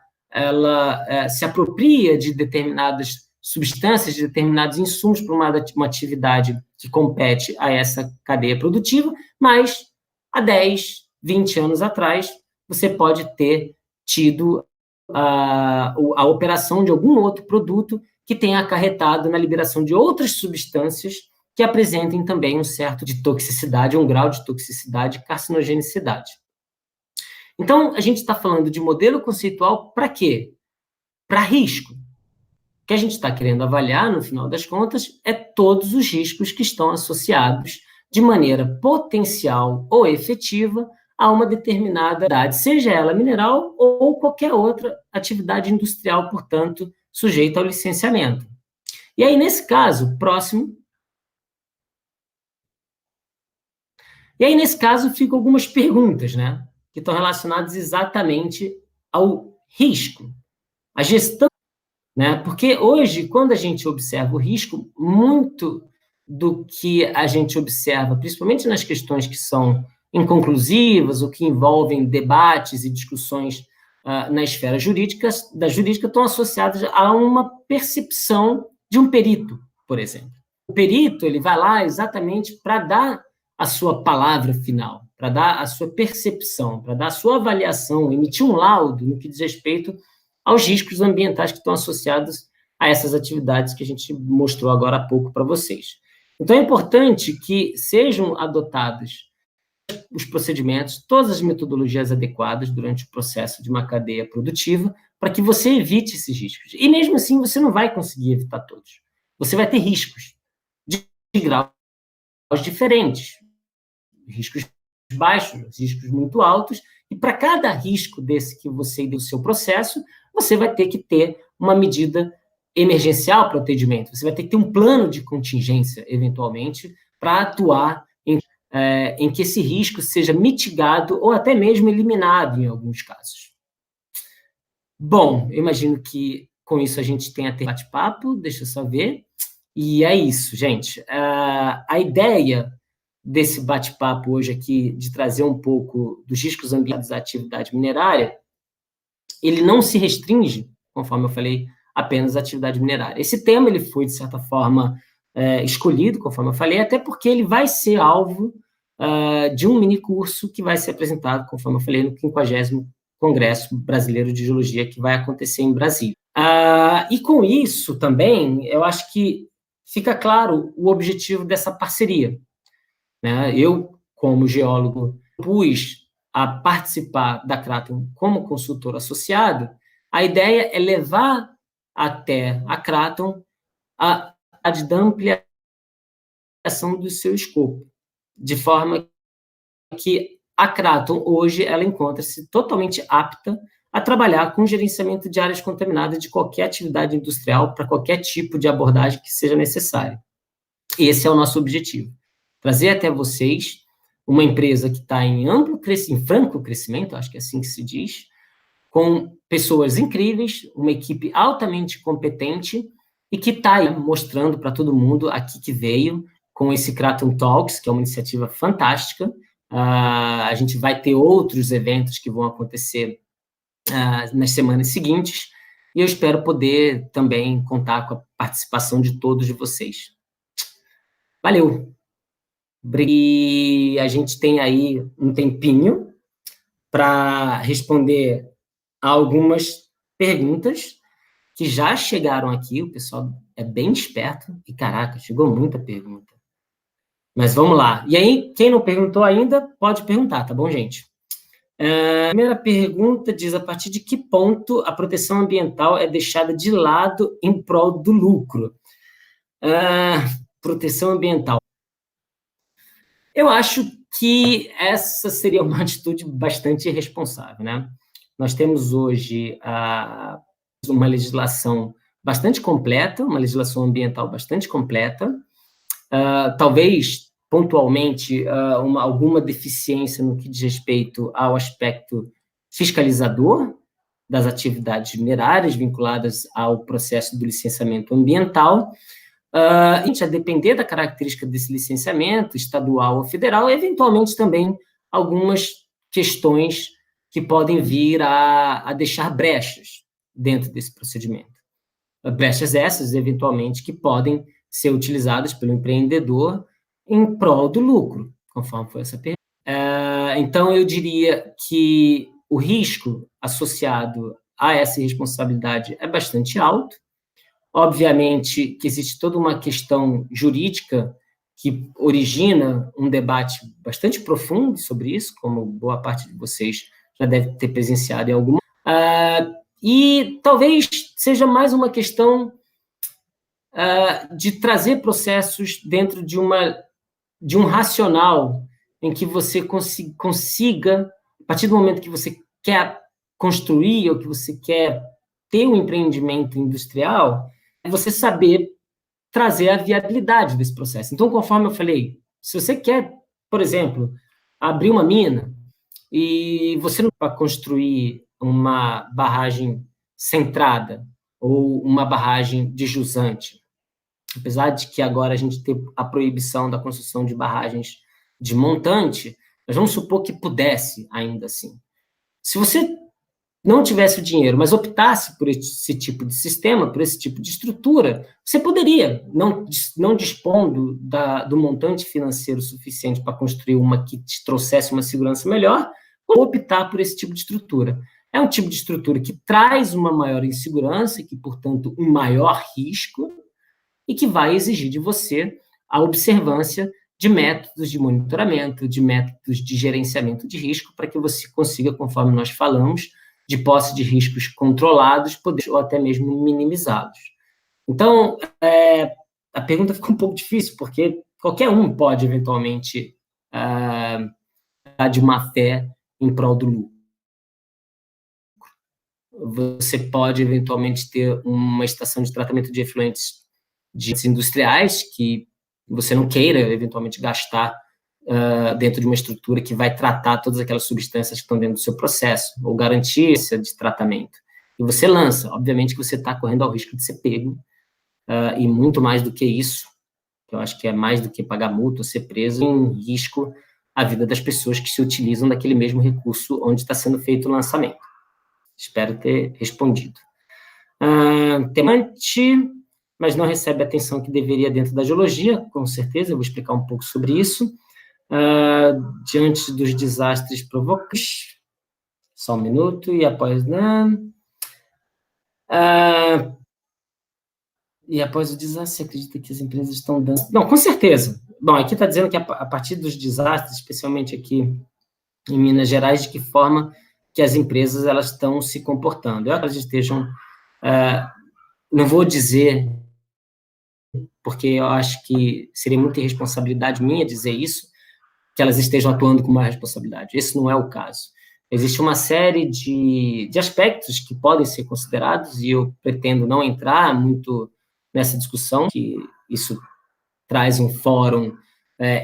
se apropria de determinadas substâncias, de determinados insumos para uma atividade que compete a essa cadeia produtiva, mas há 10, 20 anos atrás, você pode ter tido a operação de algum outro produto que tenha acarretado na liberação de outras substâncias que apresentem também um certo de toxicidade, um grau de toxicidade e carcinogenicidade. Então, a gente está falando de modelo conceitual para quê? Para risco. O que a gente está querendo avaliar, no final das contas, é todos os riscos que estão associados de maneira potencial ou efetiva a uma determinada atividade, seja ela mineral ou qualquer outra atividade industrial, portanto, sujeita ao licenciamento. E aí, nesse caso, próximo. E aí, nesse caso, ficam algumas perguntas, né, que estão relacionadas exatamente ao risco, à gestão, né, porque hoje, quando a gente observa o risco, muito do que a gente observa, principalmente nas questões que são inconclusivas ou que envolvem debates e discussões na esfera jurídica, estão associadas a uma percepção de um perito, por exemplo. O perito, ele vai lá exatamente para dar a sua palavra final, para dar a sua percepção, para dar a sua avaliação, emitir um laudo no que diz respeito aos riscos ambientais que estão associados a essas atividades que a gente mostrou agora há pouco para vocês. Então, é importante que sejam adotados os procedimentos, todas as metodologias adequadas durante o processo de uma cadeia produtiva, para que você evite esses riscos. E, mesmo assim, você não vai conseguir evitar todos. Você vai ter riscos de graus diferentes, riscos baixos, riscos muito altos, e para cada risco desse que você do seu processo, você vai ter que ter uma medida emergencial para o atendimento, você vai ter que ter um plano de contingência, eventualmente, para atuar em que esse risco seja mitigado ou até mesmo eliminado em alguns casos. Bom, eu imagino que com isso a gente tenha até bate-papo, deixa eu só ver. E é isso, gente. A ideia desse bate-papo hoje aqui, de trazer um pouco dos riscos ambientais à atividade minerária, ele não se restringe, conforme eu falei, apenas à atividade minerária. Esse tema ele foi, de certa forma, escolhido, conforme eu falei, até porque ele vai ser alvo de um mini curso que vai ser apresentado, conforme eu falei, no 50º Congresso Brasileiro de Geologia, que vai acontecer em Brasília. E com isso também, eu acho que fica claro o objetivo dessa parceria, né? Eu, como geólogo, propus a participar da Craton como consultor associado. A ideia é levar até a Craton a da ampliação do seu escopo, de forma que a Craton, hoje, ela encontra-se totalmente apta a trabalhar com gerenciamento de áreas contaminadas de qualquer atividade industrial para qualquer tipo de abordagem que seja necessário. Esse é o nosso objetivo. Trazer até vocês uma empresa que está em franco crescimento, acho que é assim que se diz, com pessoas incríveis, uma equipe altamente competente e que está mostrando para todo mundo aqui que veio com esse Craton Talks, que é uma iniciativa fantástica. A gente vai ter outros eventos que vão acontecer nas semanas seguintes, e eu espero poder também contar com a participação de todos vocês. Valeu! E a gente tem aí um tempinho para responder a algumas perguntas que já chegaram aqui. O pessoal é bem esperto e, caraca, chegou muita pergunta. Mas vamos lá. E aí, quem não perguntou ainda, pode perguntar, tá bom, gente? A primeira pergunta diz: a partir de que ponto a proteção ambiental é deixada de lado em prol do lucro? Proteção ambiental. Eu acho que essa seria uma atitude bastante irresponsável, né? Nós temos hoje uma legislação bastante completa, uma legislação ambiental bastante completa, talvez, pontualmente, alguma deficiência no que diz respeito ao aspecto fiscalizador das atividades minerárias vinculadas ao processo do licenciamento ambiental. A depender da característica desse licenciamento, estadual ou federal, eventualmente também algumas questões que podem vir a deixar brechas dentro desse procedimento. Brechas essas, eventualmente, que podem ser utilizadas pelo empreendedor em prol do lucro, conforme foi essa pergunta. Então, eu diria que o risco associado a essa irresponsabilidade é bastante alto. Obviamente que existe toda uma questão jurídica que origina um debate bastante profundo sobre isso, como boa parte de vocês já deve ter presenciado em alguma. E talvez seja mais uma questão de trazer processos dentro de um racional em que você consiga, a partir do momento que você quer construir ou que você quer ter um empreendimento industrial, você saber trazer a viabilidade desse processo. Então, conforme eu falei, se você quer, por exemplo, abrir uma mina e você não vai construir uma barragem centrada ou uma barragem de jusante, apesar de que agora a gente tem a proibição da construção de barragens de montante, mas vamos supor que pudesse ainda assim. Se você não tivesse o dinheiro, mas optasse por esse tipo de sistema, por esse tipo de estrutura, você poderia, não dispondo do montante financeiro suficiente para construir uma que te trouxesse uma segurança melhor, optar por esse tipo de estrutura. É um tipo de estrutura que traz uma maior insegurança, que, portanto, um maior risco, e que vai exigir de você a observância de métodos de monitoramento, de métodos de gerenciamento de risco, para que você consiga, conforme nós falamos, de posse de riscos controlados, ou até mesmo minimizados. Então, a pergunta ficou um pouco difícil, porque qualquer um pode, eventualmente, dar de má fé em prol do lucro. Você pode, eventualmente, ter uma estação de tratamento de efluentes industriais que você não queira, eventualmente, gastar dentro de uma estrutura que vai tratar todas aquelas substâncias que estão dentro do seu processo, ou garantir esse de tratamento. E você lança, obviamente que você está correndo ao risco de ser pego, e muito mais do que isso, que eu acho que é mais do que pagar multa ou ser preso, em risco a vida das pessoas que se utilizam daquele mesmo recurso onde está sendo feito o lançamento. Espero ter respondido. Temante, mas não recebe a atenção que deveria dentro da geologia, com certeza, eu vou explicar um pouco sobre isso. diante dos desastres provocados. Só um minuto, e após... e após o desastre, você acredita que as empresas estão dando... Não, com certeza. Bom, aqui está dizendo que a partir dos desastres, especialmente aqui em Minas Gerais, de que forma que as empresas elas estão se comportando. Elas estejam... não vou dizer, porque eu acho que seria muita irresponsabilidade minha dizer isso, que elas estejam atuando com uma responsabilidade. Esse não é o caso. Existe uma série de aspectos que podem ser considerados, e eu pretendo não entrar muito nessa discussão, que isso traz um fórum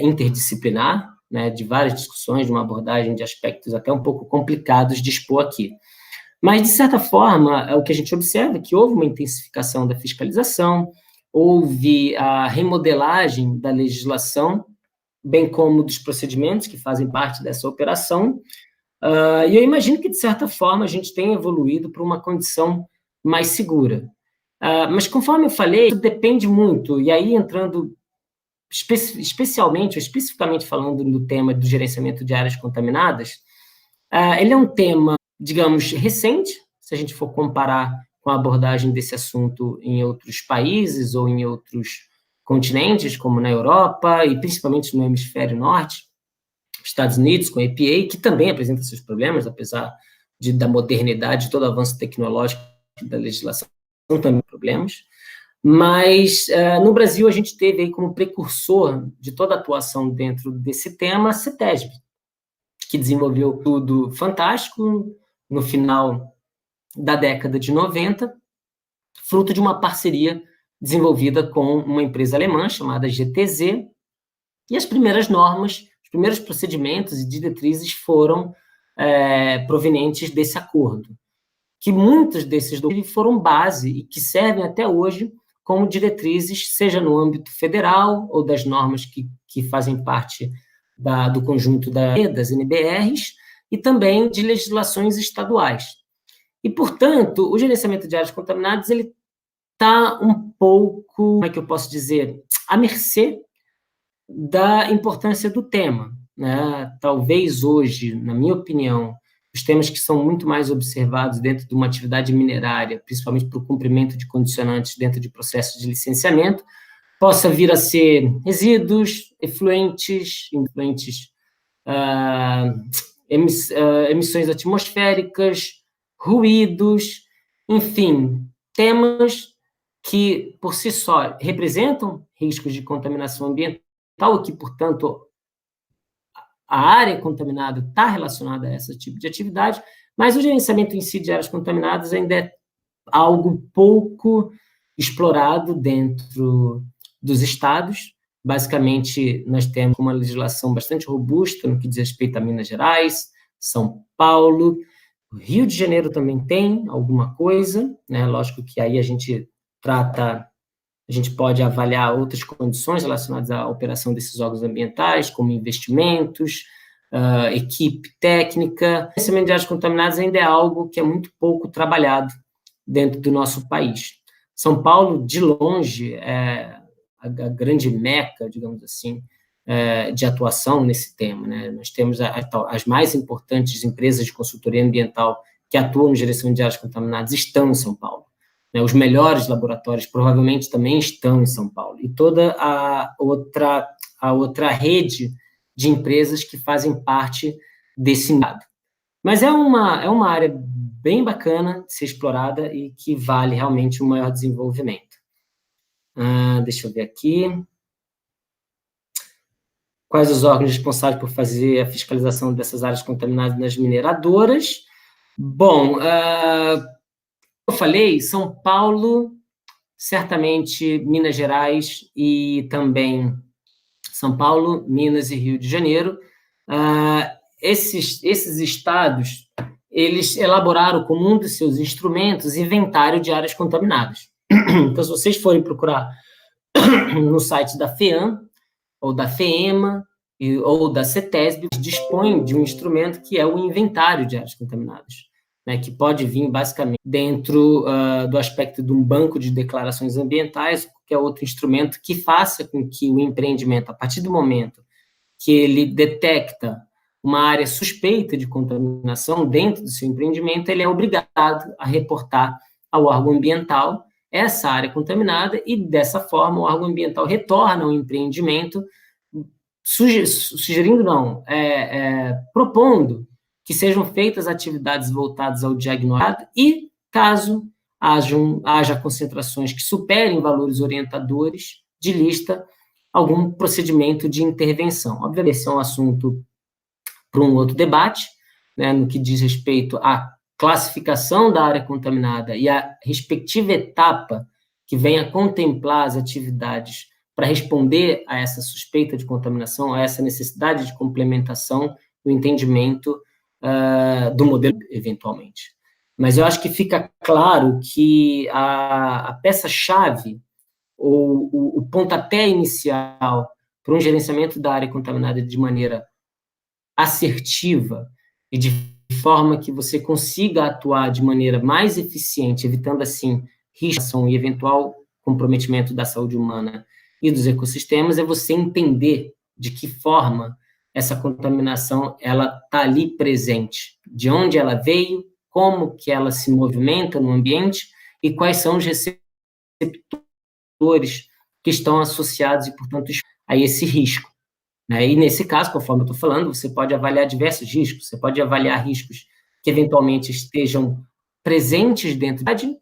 interdisciplinar, né, de várias discussões, de uma abordagem de aspectos até um pouco complicados de expor aqui. Mas, de certa forma, o que a gente observa é que houve uma intensificação da fiscalização, houve a remodelagem da legislação, bem como dos procedimentos que fazem parte dessa operação, e eu imagino que, de certa forma, a gente tem evoluído para uma condição mais segura. Mas, conforme eu falei, isso depende muito, e aí entrando especialmente, ou especificamente falando no tema do gerenciamento de áreas contaminadas, ele é um tema, digamos, recente, se a gente for comparar com a abordagem desse assunto em outros países ou em outros continentes, como na Europa e principalmente no hemisfério norte, Estados Unidos, com a EPA, que também apresenta seus problemas, apesar da modernidade, de todo o avanço tecnológico da legislação, também problemas. Mas, no Brasil, a gente teve aí como precursor de toda a atuação dentro desse tema a CETESB, que desenvolveu tudo fantástico no final da década de 90, fruto de uma parceria desenvolvida com uma empresa alemã chamada GTZ, e as primeiras normas, os primeiros procedimentos e diretrizes foram provenientes desse acordo, que muitos desses documentos foram base e que servem até hoje como diretrizes, seja no âmbito federal ou das normas que fazem parte do conjunto das NBRs e também de legislações estaduais. E, portanto, o gerenciamento de áreas contaminadas ele está um pouco, como é que eu posso dizer, à mercê da importância do tema, né? Talvez hoje, na minha opinião, os temas que são muito mais observados dentro de uma atividade minerária, principalmente para o cumprimento de condicionantes dentro de processos de licenciamento, possa vir a ser resíduos, efluentes, emissões atmosféricas, ruídos, enfim, temas que, por si só, representam riscos de contaminação ambiental e que, portanto, a área contaminada está relacionada a esse tipo de atividade, mas o gerenciamento em si de áreas contaminadas ainda é algo pouco explorado dentro dos estados. Basicamente, nós temos uma legislação bastante robusta no que diz respeito a Minas Gerais, São Paulo, o Rio de Janeiro também tem alguma coisa, né? Lógico que aí a gente pode avaliar outras condições relacionadas à operação desses órgãos ambientais, como investimentos, equipe técnica. O gerenciamento de áreas contaminadas ainda é algo que é muito pouco trabalhado dentro do nosso país. São Paulo, de longe, é a grande meca, digamos assim, de atuação nesse tema, né? Nós temos as mais importantes empresas de consultoria ambiental que atuam no gerenciamento de áreas contaminadas estão em São Paulo. Os melhores laboratórios provavelmente também estão em São Paulo. E toda a outra rede de empresas que fazem parte desse mercado. Mas é uma área bem bacana de ser explorada e que vale realmente um maior desenvolvimento. Deixa eu ver aqui. Quais os órgãos responsáveis por fazer a fiscalização dessas áreas contaminadas nas mineradoras? Bom, eu falei, São Paulo, certamente Minas Gerais e também São Paulo, Minas e Rio de Janeiro. Esses estados, eles elaboraram como um dos seus instrumentos inventário de áreas contaminadas. Então, se vocês forem procurar no site da FEAM, ou da FEEMA, ou da CETESB, dispõem de um instrumento que é o inventário de áreas contaminadas, né, que pode vir, basicamente, dentro do aspecto de um banco de declarações ambientais, ou qualquer outro instrumento que faça com que o empreendimento, a partir do momento que ele detecta uma área suspeita de contaminação dentro do seu empreendimento, ele é obrigado a reportar ao órgão ambiental essa área contaminada e, dessa forma, o órgão ambiental retorna ao empreendimento sugerindo, não, propondo que sejam feitas atividades voltadas ao diagnóstico e, caso haja concentrações que superem valores orientadores de lista, algum procedimento de intervenção. Obviamente, esse é um assunto para um outro debate, né, no que diz respeito à classificação da área contaminada e a respectiva etapa que venha contemplar as atividades para responder a essa suspeita de contaminação, a essa necessidade de complementação do entendimento do modelo, eventualmente. Mas eu acho que fica claro que a peça-chave, ou o pontapé inicial para um gerenciamento da área contaminada de maneira assertiva e de forma que você consiga atuar de maneira mais eficiente, evitando, assim, risco e eventual comprometimento da saúde humana e dos ecossistemas, é você entender de que forma essa contaminação ela está ali presente, de onde ela veio, como que ela se movimenta no ambiente e quais são os receptores que estão associados e, portanto, a esse risco. Né? E, nesse caso, conforme eu estou falando, você pode avaliar diversos riscos, você pode avaliar riscos que, eventualmente, estejam presentes dentro da cidade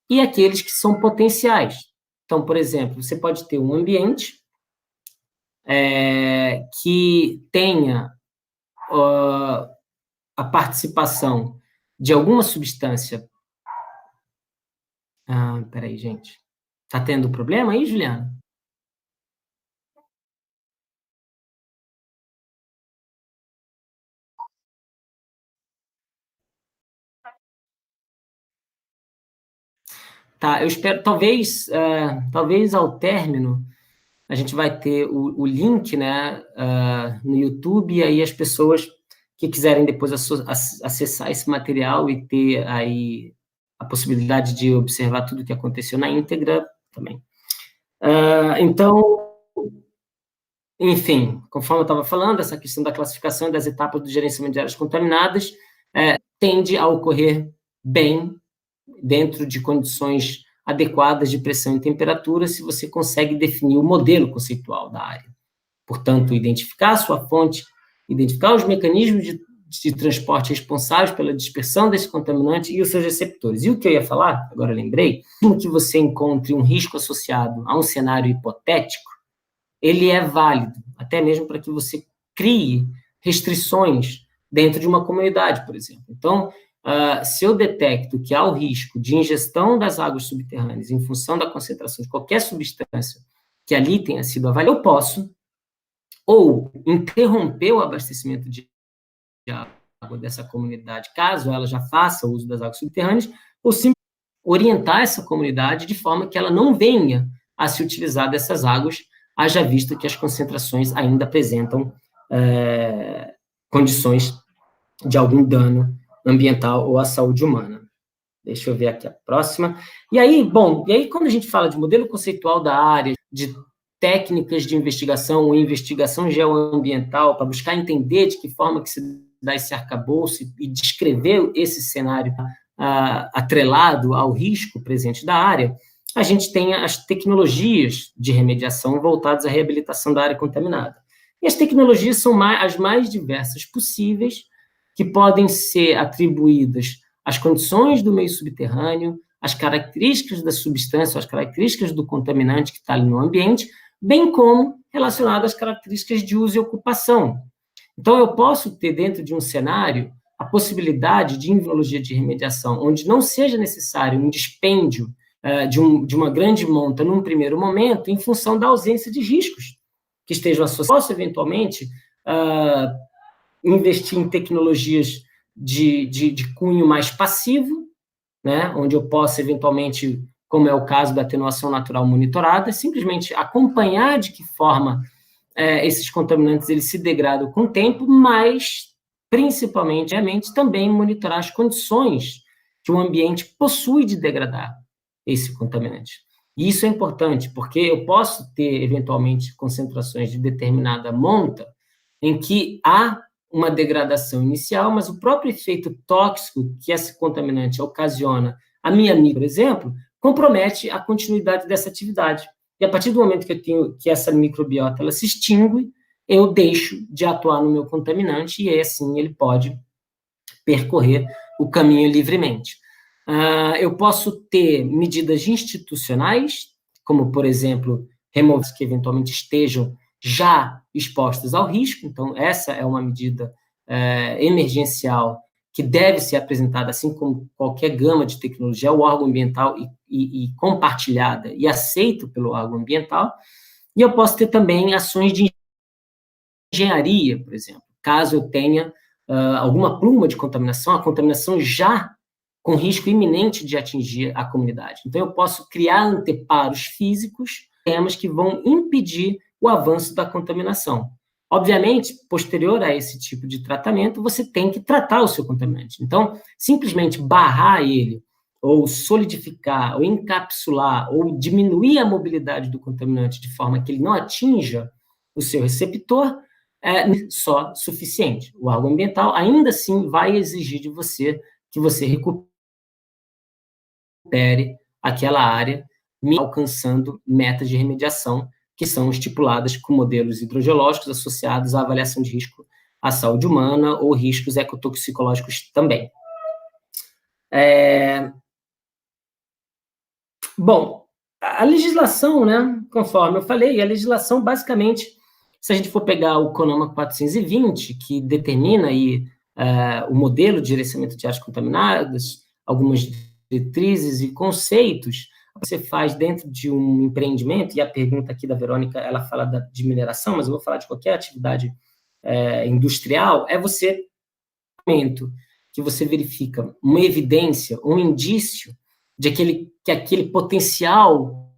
e aqueles que são potenciais. Então, por exemplo, você pode ter um ambiente que tenha a participação de alguma substância. Peraí, gente. Está tendo problema aí, Juliana? Tá, eu espero, talvez ao término, a gente vai ter o link, né, no YouTube, e aí as pessoas que quiserem depois acessar esse material e ter aí a possibilidade de observar tudo o que aconteceu na íntegra também. Então, enfim, conforme eu estava falando, essa questão da classificação das etapas do gerenciamento de áreas contaminadas tende a ocorrer bem dentro de condições adequadas de pressão e temperatura, se você consegue definir o modelo conceitual da área. Portanto, identificar a sua fonte, identificar os mecanismos de transporte responsáveis pela dispersão desse contaminante e os seus receptores. E o que eu ia falar, agora lembrei, que você encontre um risco associado a um cenário hipotético, ele é válido, até mesmo para que você crie restrições dentro de uma comunidade, por exemplo. Então, se eu detecto que há o risco de ingestão das águas subterrâneas em função da concentração de qualquer substância que ali tenha sido avaliada, eu posso ou interromper o abastecimento de água dessa comunidade, caso ela já faça uso das águas subterrâneas, ou simplesmente orientar essa comunidade de forma que ela não venha a se utilizar dessas águas, haja visto que as concentrações ainda apresentam condições de algum dano ambiental ou à saúde humana. Deixa eu ver aqui a próxima. E aí, quando a gente fala de modelo conceitual da área, de técnicas de investigação ou investigação geoambiental, para buscar entender de que forma que se dá esse arcabouço e descrever esse cenário atrelado ao risco presente da área, a gente tem as tecnologias de remediação voltadas à reabilitação da área contaminada. E as tecnologias são as mais diversas possíveis, que podem ser atribuídas às condições do meio subterrâneo, às características da substância, às características do contaminante que está ali no ambiente, bem como relacionadas às características de uso e ocupação. Então, eu posso ter dentro de um cenário a possibilidade de tecnologia de remediação, onde não seja necessário um dispêndio de uma grande monta num primeiro momento, em função da ausência de riscos que estejam associados. Posso, eventualmente, investir em tecnologias de cunho mais passivo, né, onde eu possa, eventualmente, como é o caso da atenuação natural monitorada, simplesmente acompanhar de que forma esses contaminantes eles se degradam com o tempo, mas, principalmente, também monitorar as condições que o ambiente possui de degradar esse contaminante. E isso é importante, porque eu posso ter, eventualmente, concentrações de determinada monta em que há uma degradação inicial, mas o próprio efeito tóxico que esse contaminante ocasiona a minha micro, por exemplo, compromete a continuidade dessa atividade. E a partir do momento que eu tenho que essa microbiota ela se extingue, eu deixo de atuar no meu contaminante e aí, assim, ele pode percorrer o caminho livremente. Eu posso ter medidas institucionais, como, por exemplo, remover que eventualmente estejam já expostas ao risco. Então, essa é uma medida emergencial que deve ser apresentada, assim como qualquer gama de tecnologia, ao órgão ambiental e compartilhada e aceita pelo órgão ambiental. E eu posso ter também ações de engenharia, por exemplo, caso eu tenha alguma pluma de contaminação, a contaminação já com risco iminente de atingir a comunidade. Então, eu posso criar anteparos físicos, temas que vão impedir o avanço da contaminação. Obviamente, posterior a esse tipo de tratamento, você tem que tratar o seu contaminante. Então, simplesmente barrar ele, ou solidificar, ou encapsular, ou diminuir a mobilidade do contaminante de forma que ele não atinja o seu receptor, é só suficiente. O órgão ambiental ainda assim vai exigir de você que você recupere aquela área, alcançando metas de remediação que são estipuladas com modelos hidrogeológicos associados à avaliação de risco à saúde humana ou riscos ecotoxicológicos também. Bom, a legislação, né, conforme eu falei, a legislação basicamente, se a gente for pegar o CONAMA 420, que determina aí o modelo de gerenciamento de áreas contaminadas, algumas diretrizes e conceitos que você faz dentro de um empreendimento, e a pergunta aqui da Verônica, ela fala de mineração, mas eu vou falar de qualquer atividade industrial, é você, no momento que você verifica uma evidência, um indício de que aquele potencial,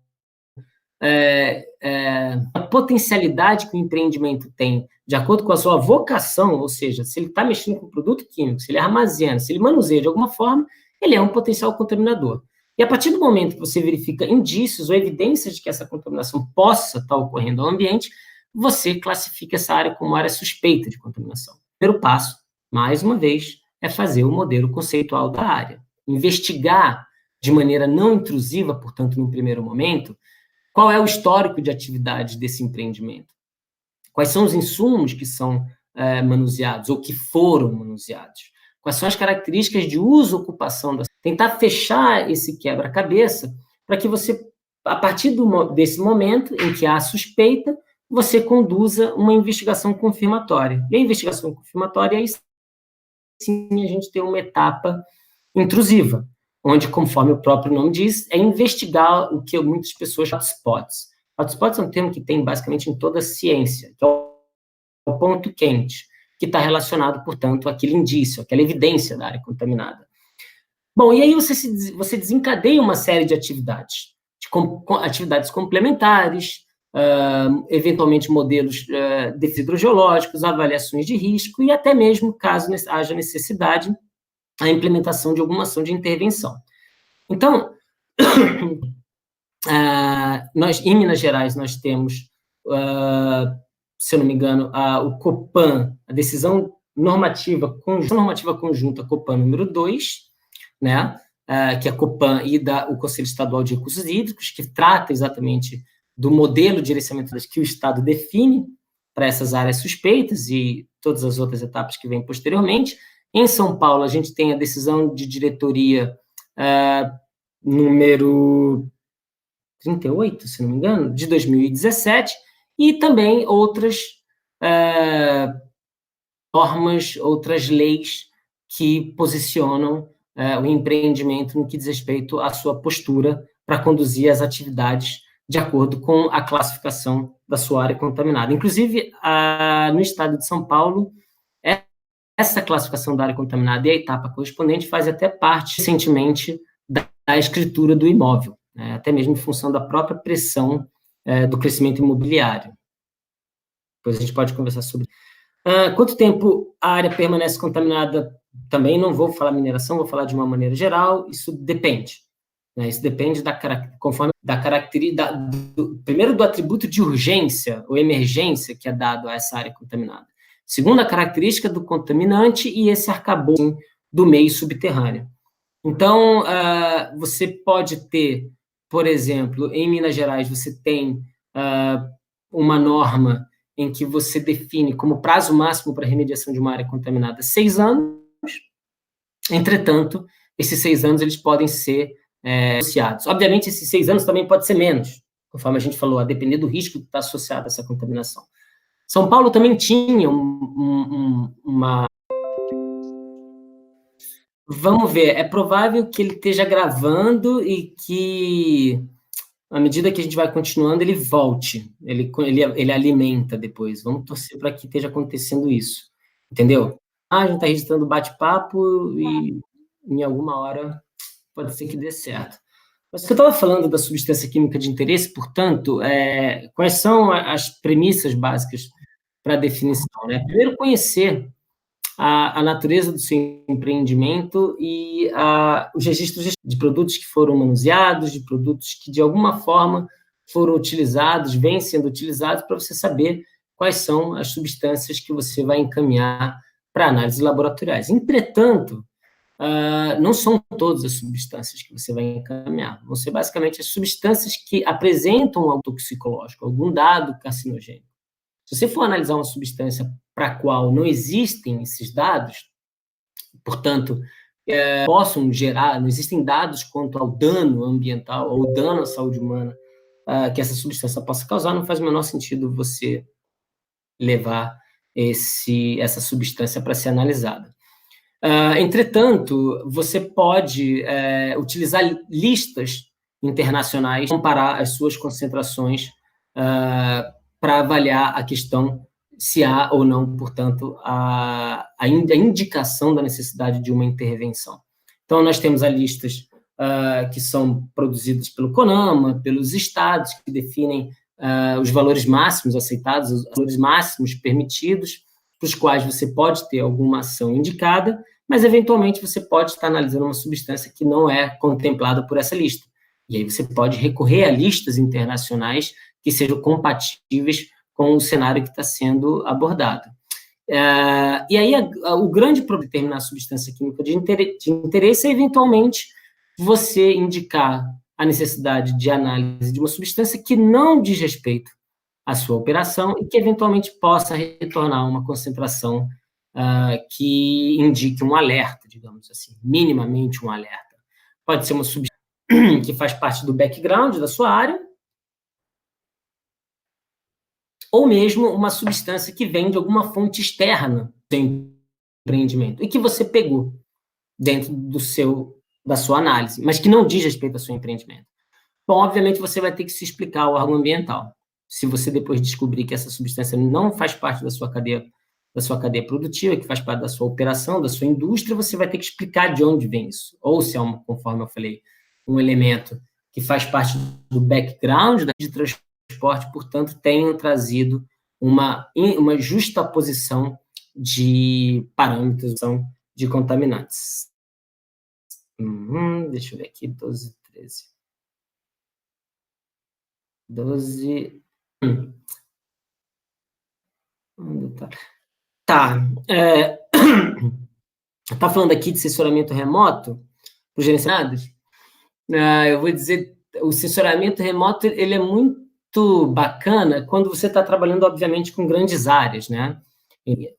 a potencialidade que o empreendimento tem, de acordo com a sua vocação, ou seja, se ele está mexendo com produto químico, se ele armazena, se ele manuseia de alguma forma, ele é um potencial contaminador. E a partir do momento que você verifica indícios ou evidências de que essa contaminação possa estar ocorrendo ao ambiente, você classifica essa área como área suspeita de contaminação. O primeiro passo, mais uma vez, é fazer o modelo conceitual da área. Investigar de maneira não intrusiva, portanto, no primeiro momento, qual é o histórico de atividade desse empreendimento. Quais são os insumos que são manuseados ou que foram manuseados. Quais são as características de uso e ocupação da... Tentar fechar esse quebra-cabeça para que você, a partir desse momento em que há suspeita, você conduza uma investigação confirmatória. E a investigação confirmatória, aí sim a gente tem uma etapa intrusiva, onde, conforme o próprio nome diz, é investigar o que muitas pessoas chamam de hotspots. Hotspots é um termo que tem basicamente em toda a ciência, que é o ponto quente, que está relacionado, portanto, àquele indício, àquela evidência da área contaminada. Bom, e aí você desencadeia uma série de atividades, atividades complementares, eventualmente modelos hidrogeológicos, avaliações de risco e até mesmo, caso haja necessidade, a implementação de alguma ação de intervenção. Então, em Minas Gerais, nós temos, se eu não me engano, o COPAN, a decisão normativa conjunta COPAN número 2, né, que é a COPAN e o Conselho Estadual de Recursos Hídricos, que trata exatamente do modelo de gerenciamento que o Estado define para essas áreas suspeitas e todas as outras etapas que vêm posteriormente. Em São Paulo, a gente tem a decisão de diretoria número 38, se não me engano, de 2017, e também outras normas, outras leis que posicionam o empreendimento no que diz respeito à sua postura para conduzir as atividades de acordo com a classificação da sua área contaminada. Inclusive, no estado de São Paulo, essa classificação da área contaminada e a etapa correspondente faz até parte, recentemente, da escritura do imóvel, né, até mesmo em função da própria pressão do crescimento imobiliário. Depois a gente pode conversar sobre. Quanto tempo a área permanece contaminada? Também não vou falar mineração, vou falar de uma maneira geral, isso depende. Né, isso depende primeiro do atributo de urgência ou emergência que é dado a essa área contaminada. segunda característica do contaminante e esse arcabouço do meio subterrâneo. Então, você pode ter, por exemplo, em Minas Gerais, você tem uma norma em que você define como prazo máximo para remediação de uma área contaminada 6 anos. Entretanto, esses 6 anos eles podem ser associados. Obviamente, esses 6 anos também pode ser menos, conforme a gente falou, a depender do risco que está associado a essa contaminação. São Paulo também tinha uma... Vamos ver, é provável que ele esteja gravando e que, à medida que a gente vai continuando, ele volte, ele alimenta depois. Vamos torcer para que esteja acontecendo isso, entendeu? A gente está registrando bate-papo e em alguma hora pode ser que dê certo. Mas o que eu estava falando da substância química de interesse, portanto, quais são as premissas básicas para a definição, né? Primeiro, conhecer a natureza do seu empreendimento e os registros de produtos que foram manuseados, de produtos que, de alguma forma, foram utilizados, vêm sendo utilizados, para você saber quais são as substâncias que você vai encaminhar para análises laboratoriais. Entretanto, não são todas as substâncias que você vai encaminhar, vão ser basicamente as substâncias que apresentam algo toxicológico, algum dado carcinogênico. Se você for analisar uma substância para a qual não existem esses dados, portanto, não existem dados quanto ao dano ambiental ou dano à saúde humana que essa substância possa causar, não faz o menor sentido você levar essa substância para ser analisada. Entretanto, você pode utilizar listas internacionais, comparar as suas concentrações para avaliar a questão se há ou não, portanto, a indicação da necessidade de uma intervenção. Então, nós temos as listas que são produzidas pelo CONAMA, pelos estados, que definem os valores máximos aceitados, os valores máximos permitidos, para os quais você pode ter alguma ação indicada, mas, eventualmente, você pode estar analisando uma substância que não é contemplada por essa lista. E aí você pode recorrer a listas internacionais que sejam compatíveis com o cenário que está sendo abordado. E aí, o grande problema de determinar a substância química de interesse é, eventualmente, você indicar a necessidade de análise de uma substância que não diz respeito à sua operação e que, eventualmente, possa retornar uma concentração que indique um alerta, digamos assim, minimamente um alerta. Pode ser uma substância que faz parte do background da sua área, ou mesmo uma substância que vem de alguma fonte externa do seu empreendimento e que você pegou dentro da sua análise, mas que não diz respeito ao seu empreendimento. Bom, obviamente, você vai ter que se explicar ao órgão ambiental. Se você depois descobrir que essa substância não faz parte da sua cadeia produtiva, que faz parte da sua operação, da sua indústria, você vai ter que explicar de onde vem isso. Ou se é, conforme eu falei, um elemento que faz parte do background de transporte, portanto, tenham trazido uma justaposição de parâmetros de contaminantes. Deixa eu ver aqui, 12, 13. 12... Onde tá? Tá. Tá falando aqui de censuramento remoto para os gerenciados? Eu vou dizer, o censuramento remoto ele é muito bacana quando você está trabalhando, obviamente, com grandes áreas, né?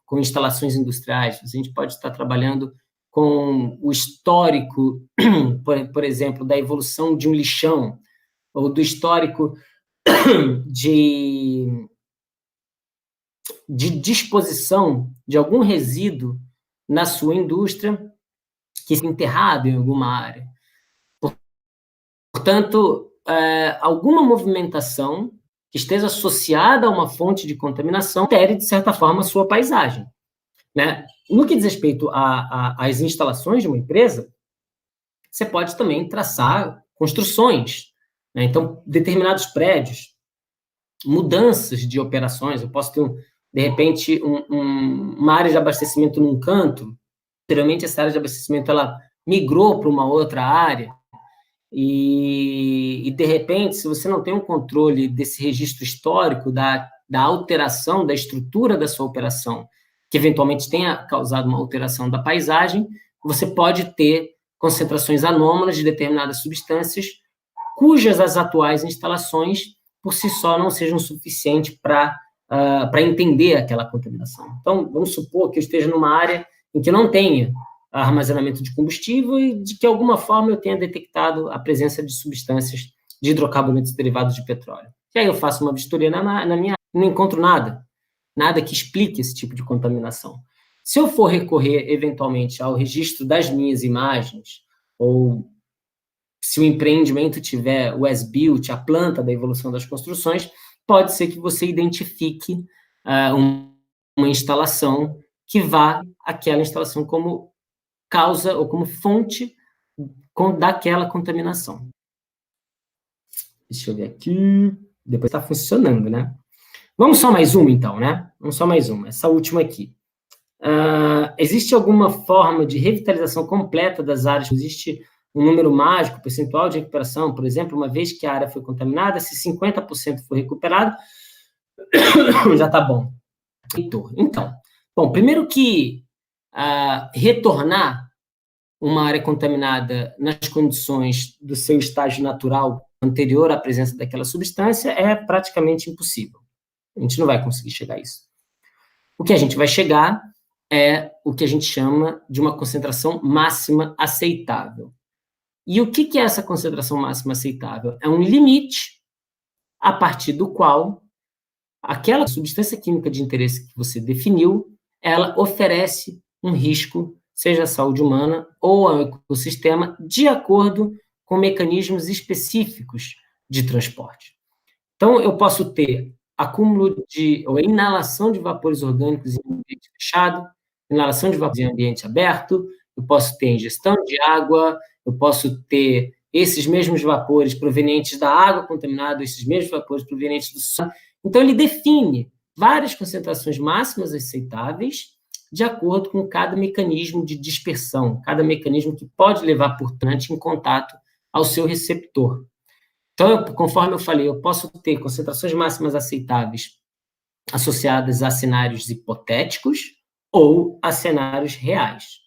Com instalações industriais. A gente pode estar trabalhando com o histórico, por exemplo, da evolução de um lixão, ou do histórico de disposição de algum resíduo na sua indústria que é enterrado em alguma área. Portanto, alguma movimentação que esteja associada a uma fonte de contaminação altere, de certa forma, a sua paisagem, né? No que diz respeito às instalações de uma empresa, você pode também traçar construções, né? Então, determinados prédios, mudanças de operações, eu posso ter, de repente, uma área de abastecimento num canto, geralmente essa área de abastecimento ela migrou para uma outra área, e, de repente, se você não tem um controle desse registro histórico da alteração da estrutura da sua operação que eventualmente tenha causado uma alteração da paisagem, você pode ter concentrações anômalas de determinadas substâncias, cujas as atuais instalações, por si só, não sejam suficientes para entender aquela contaminação. Então, vamos supor que eu esteja numa área em que não tenha armazenamento de combustível e de que, de alguma forma, eu tenha detectado a presença de substâncias de hidrocarbonetos derivados de petróleo. E aí eu faço uma vistoria na minha área, não encontro nada que explique esse tipo de contaminação. Se eu for recorrer, eventualmente, ao registro das minhas imagens, ou se o empreendimento tiver o as-built, a planta da evolução das construções, pode ser que você identifique uma instalação que vá aquela instalação como causa ou como fonte daquela contaminação. Deixa eu ver aqui. Depois está funcionando, né? Vamos só mais uma, então, né? Vamos só mais uma. Essa última aqui. Existe alguma forma de revitalização completa das áreas? Existe um número mágico, percentual de recuperação? Por exemplo, uma vez que a área foi contaminada, se 50% for recuperado, já está bom. Então, bom, primeiro que retornar uma área contaminada nas condições do seu estágio natural anterior à presença daquela substância é praticamente impossível. A gente não vai conseguir chegar a isso. O que a gente vai chegar é o que a gente chama de uma concentração máxima aceitável. E o que é essa concentração máxima aceitável? É um limite a partir do qual aquela substância química de interesse que você definiu, ela oferece um risco, seja à saúde humana ou ao ecossistema, de acordo com mecanismos específicos de transporte. Então, eu posso ter acúmulo ou inalação de vapores orgânicos em ambiente fechado, inalação de vapores em ambiente aberto, eu posso ter ingestão de água, eu posso ter esses mesmos vapores provenientes da água contaminada, esses mesmos vapores provenientes do sol. Então, ele define várias concentrações máximas aceitáveis de acordo com cada mecanismo de dispersão, cada mecanismo que pode levar, portanto, em contato ao seu receptor. Então, conforme eu falei, eu posso ter concentrações máximas aceitáveis associadas a cenários hipotéticos ou a cenários reais.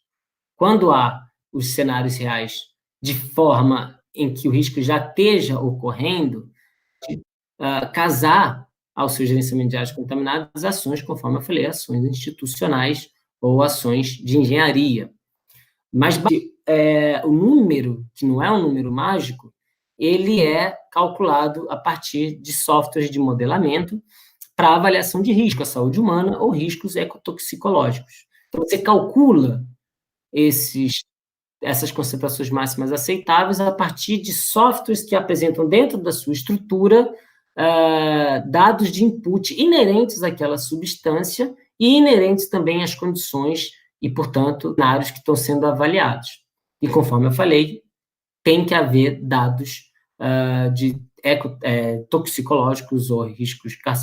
Quando há os cenários reais de forma em que o risco já esteja ocorrendo, casar ao seu gerenciamento de áreas contaminadas ações, conforme eu falei, ações institucionais ou ações de engenharia. Mas o número, que não é um número mágico, ele é calculado a partir de softwares de modelamento para avaliação de risco à saúde humana ou riscos ecotoxicológicos. Então, você calcula essas concentrações máximas aceitáveis a partir de softwares que apresentam dentro da sua estrutura dados de input inerentes àquela substância e inerentes também às condições e, portanto, cenários que estão sendo avaliados. E, conforme eu falei, tem que haver dados de toxicológicos ou riscos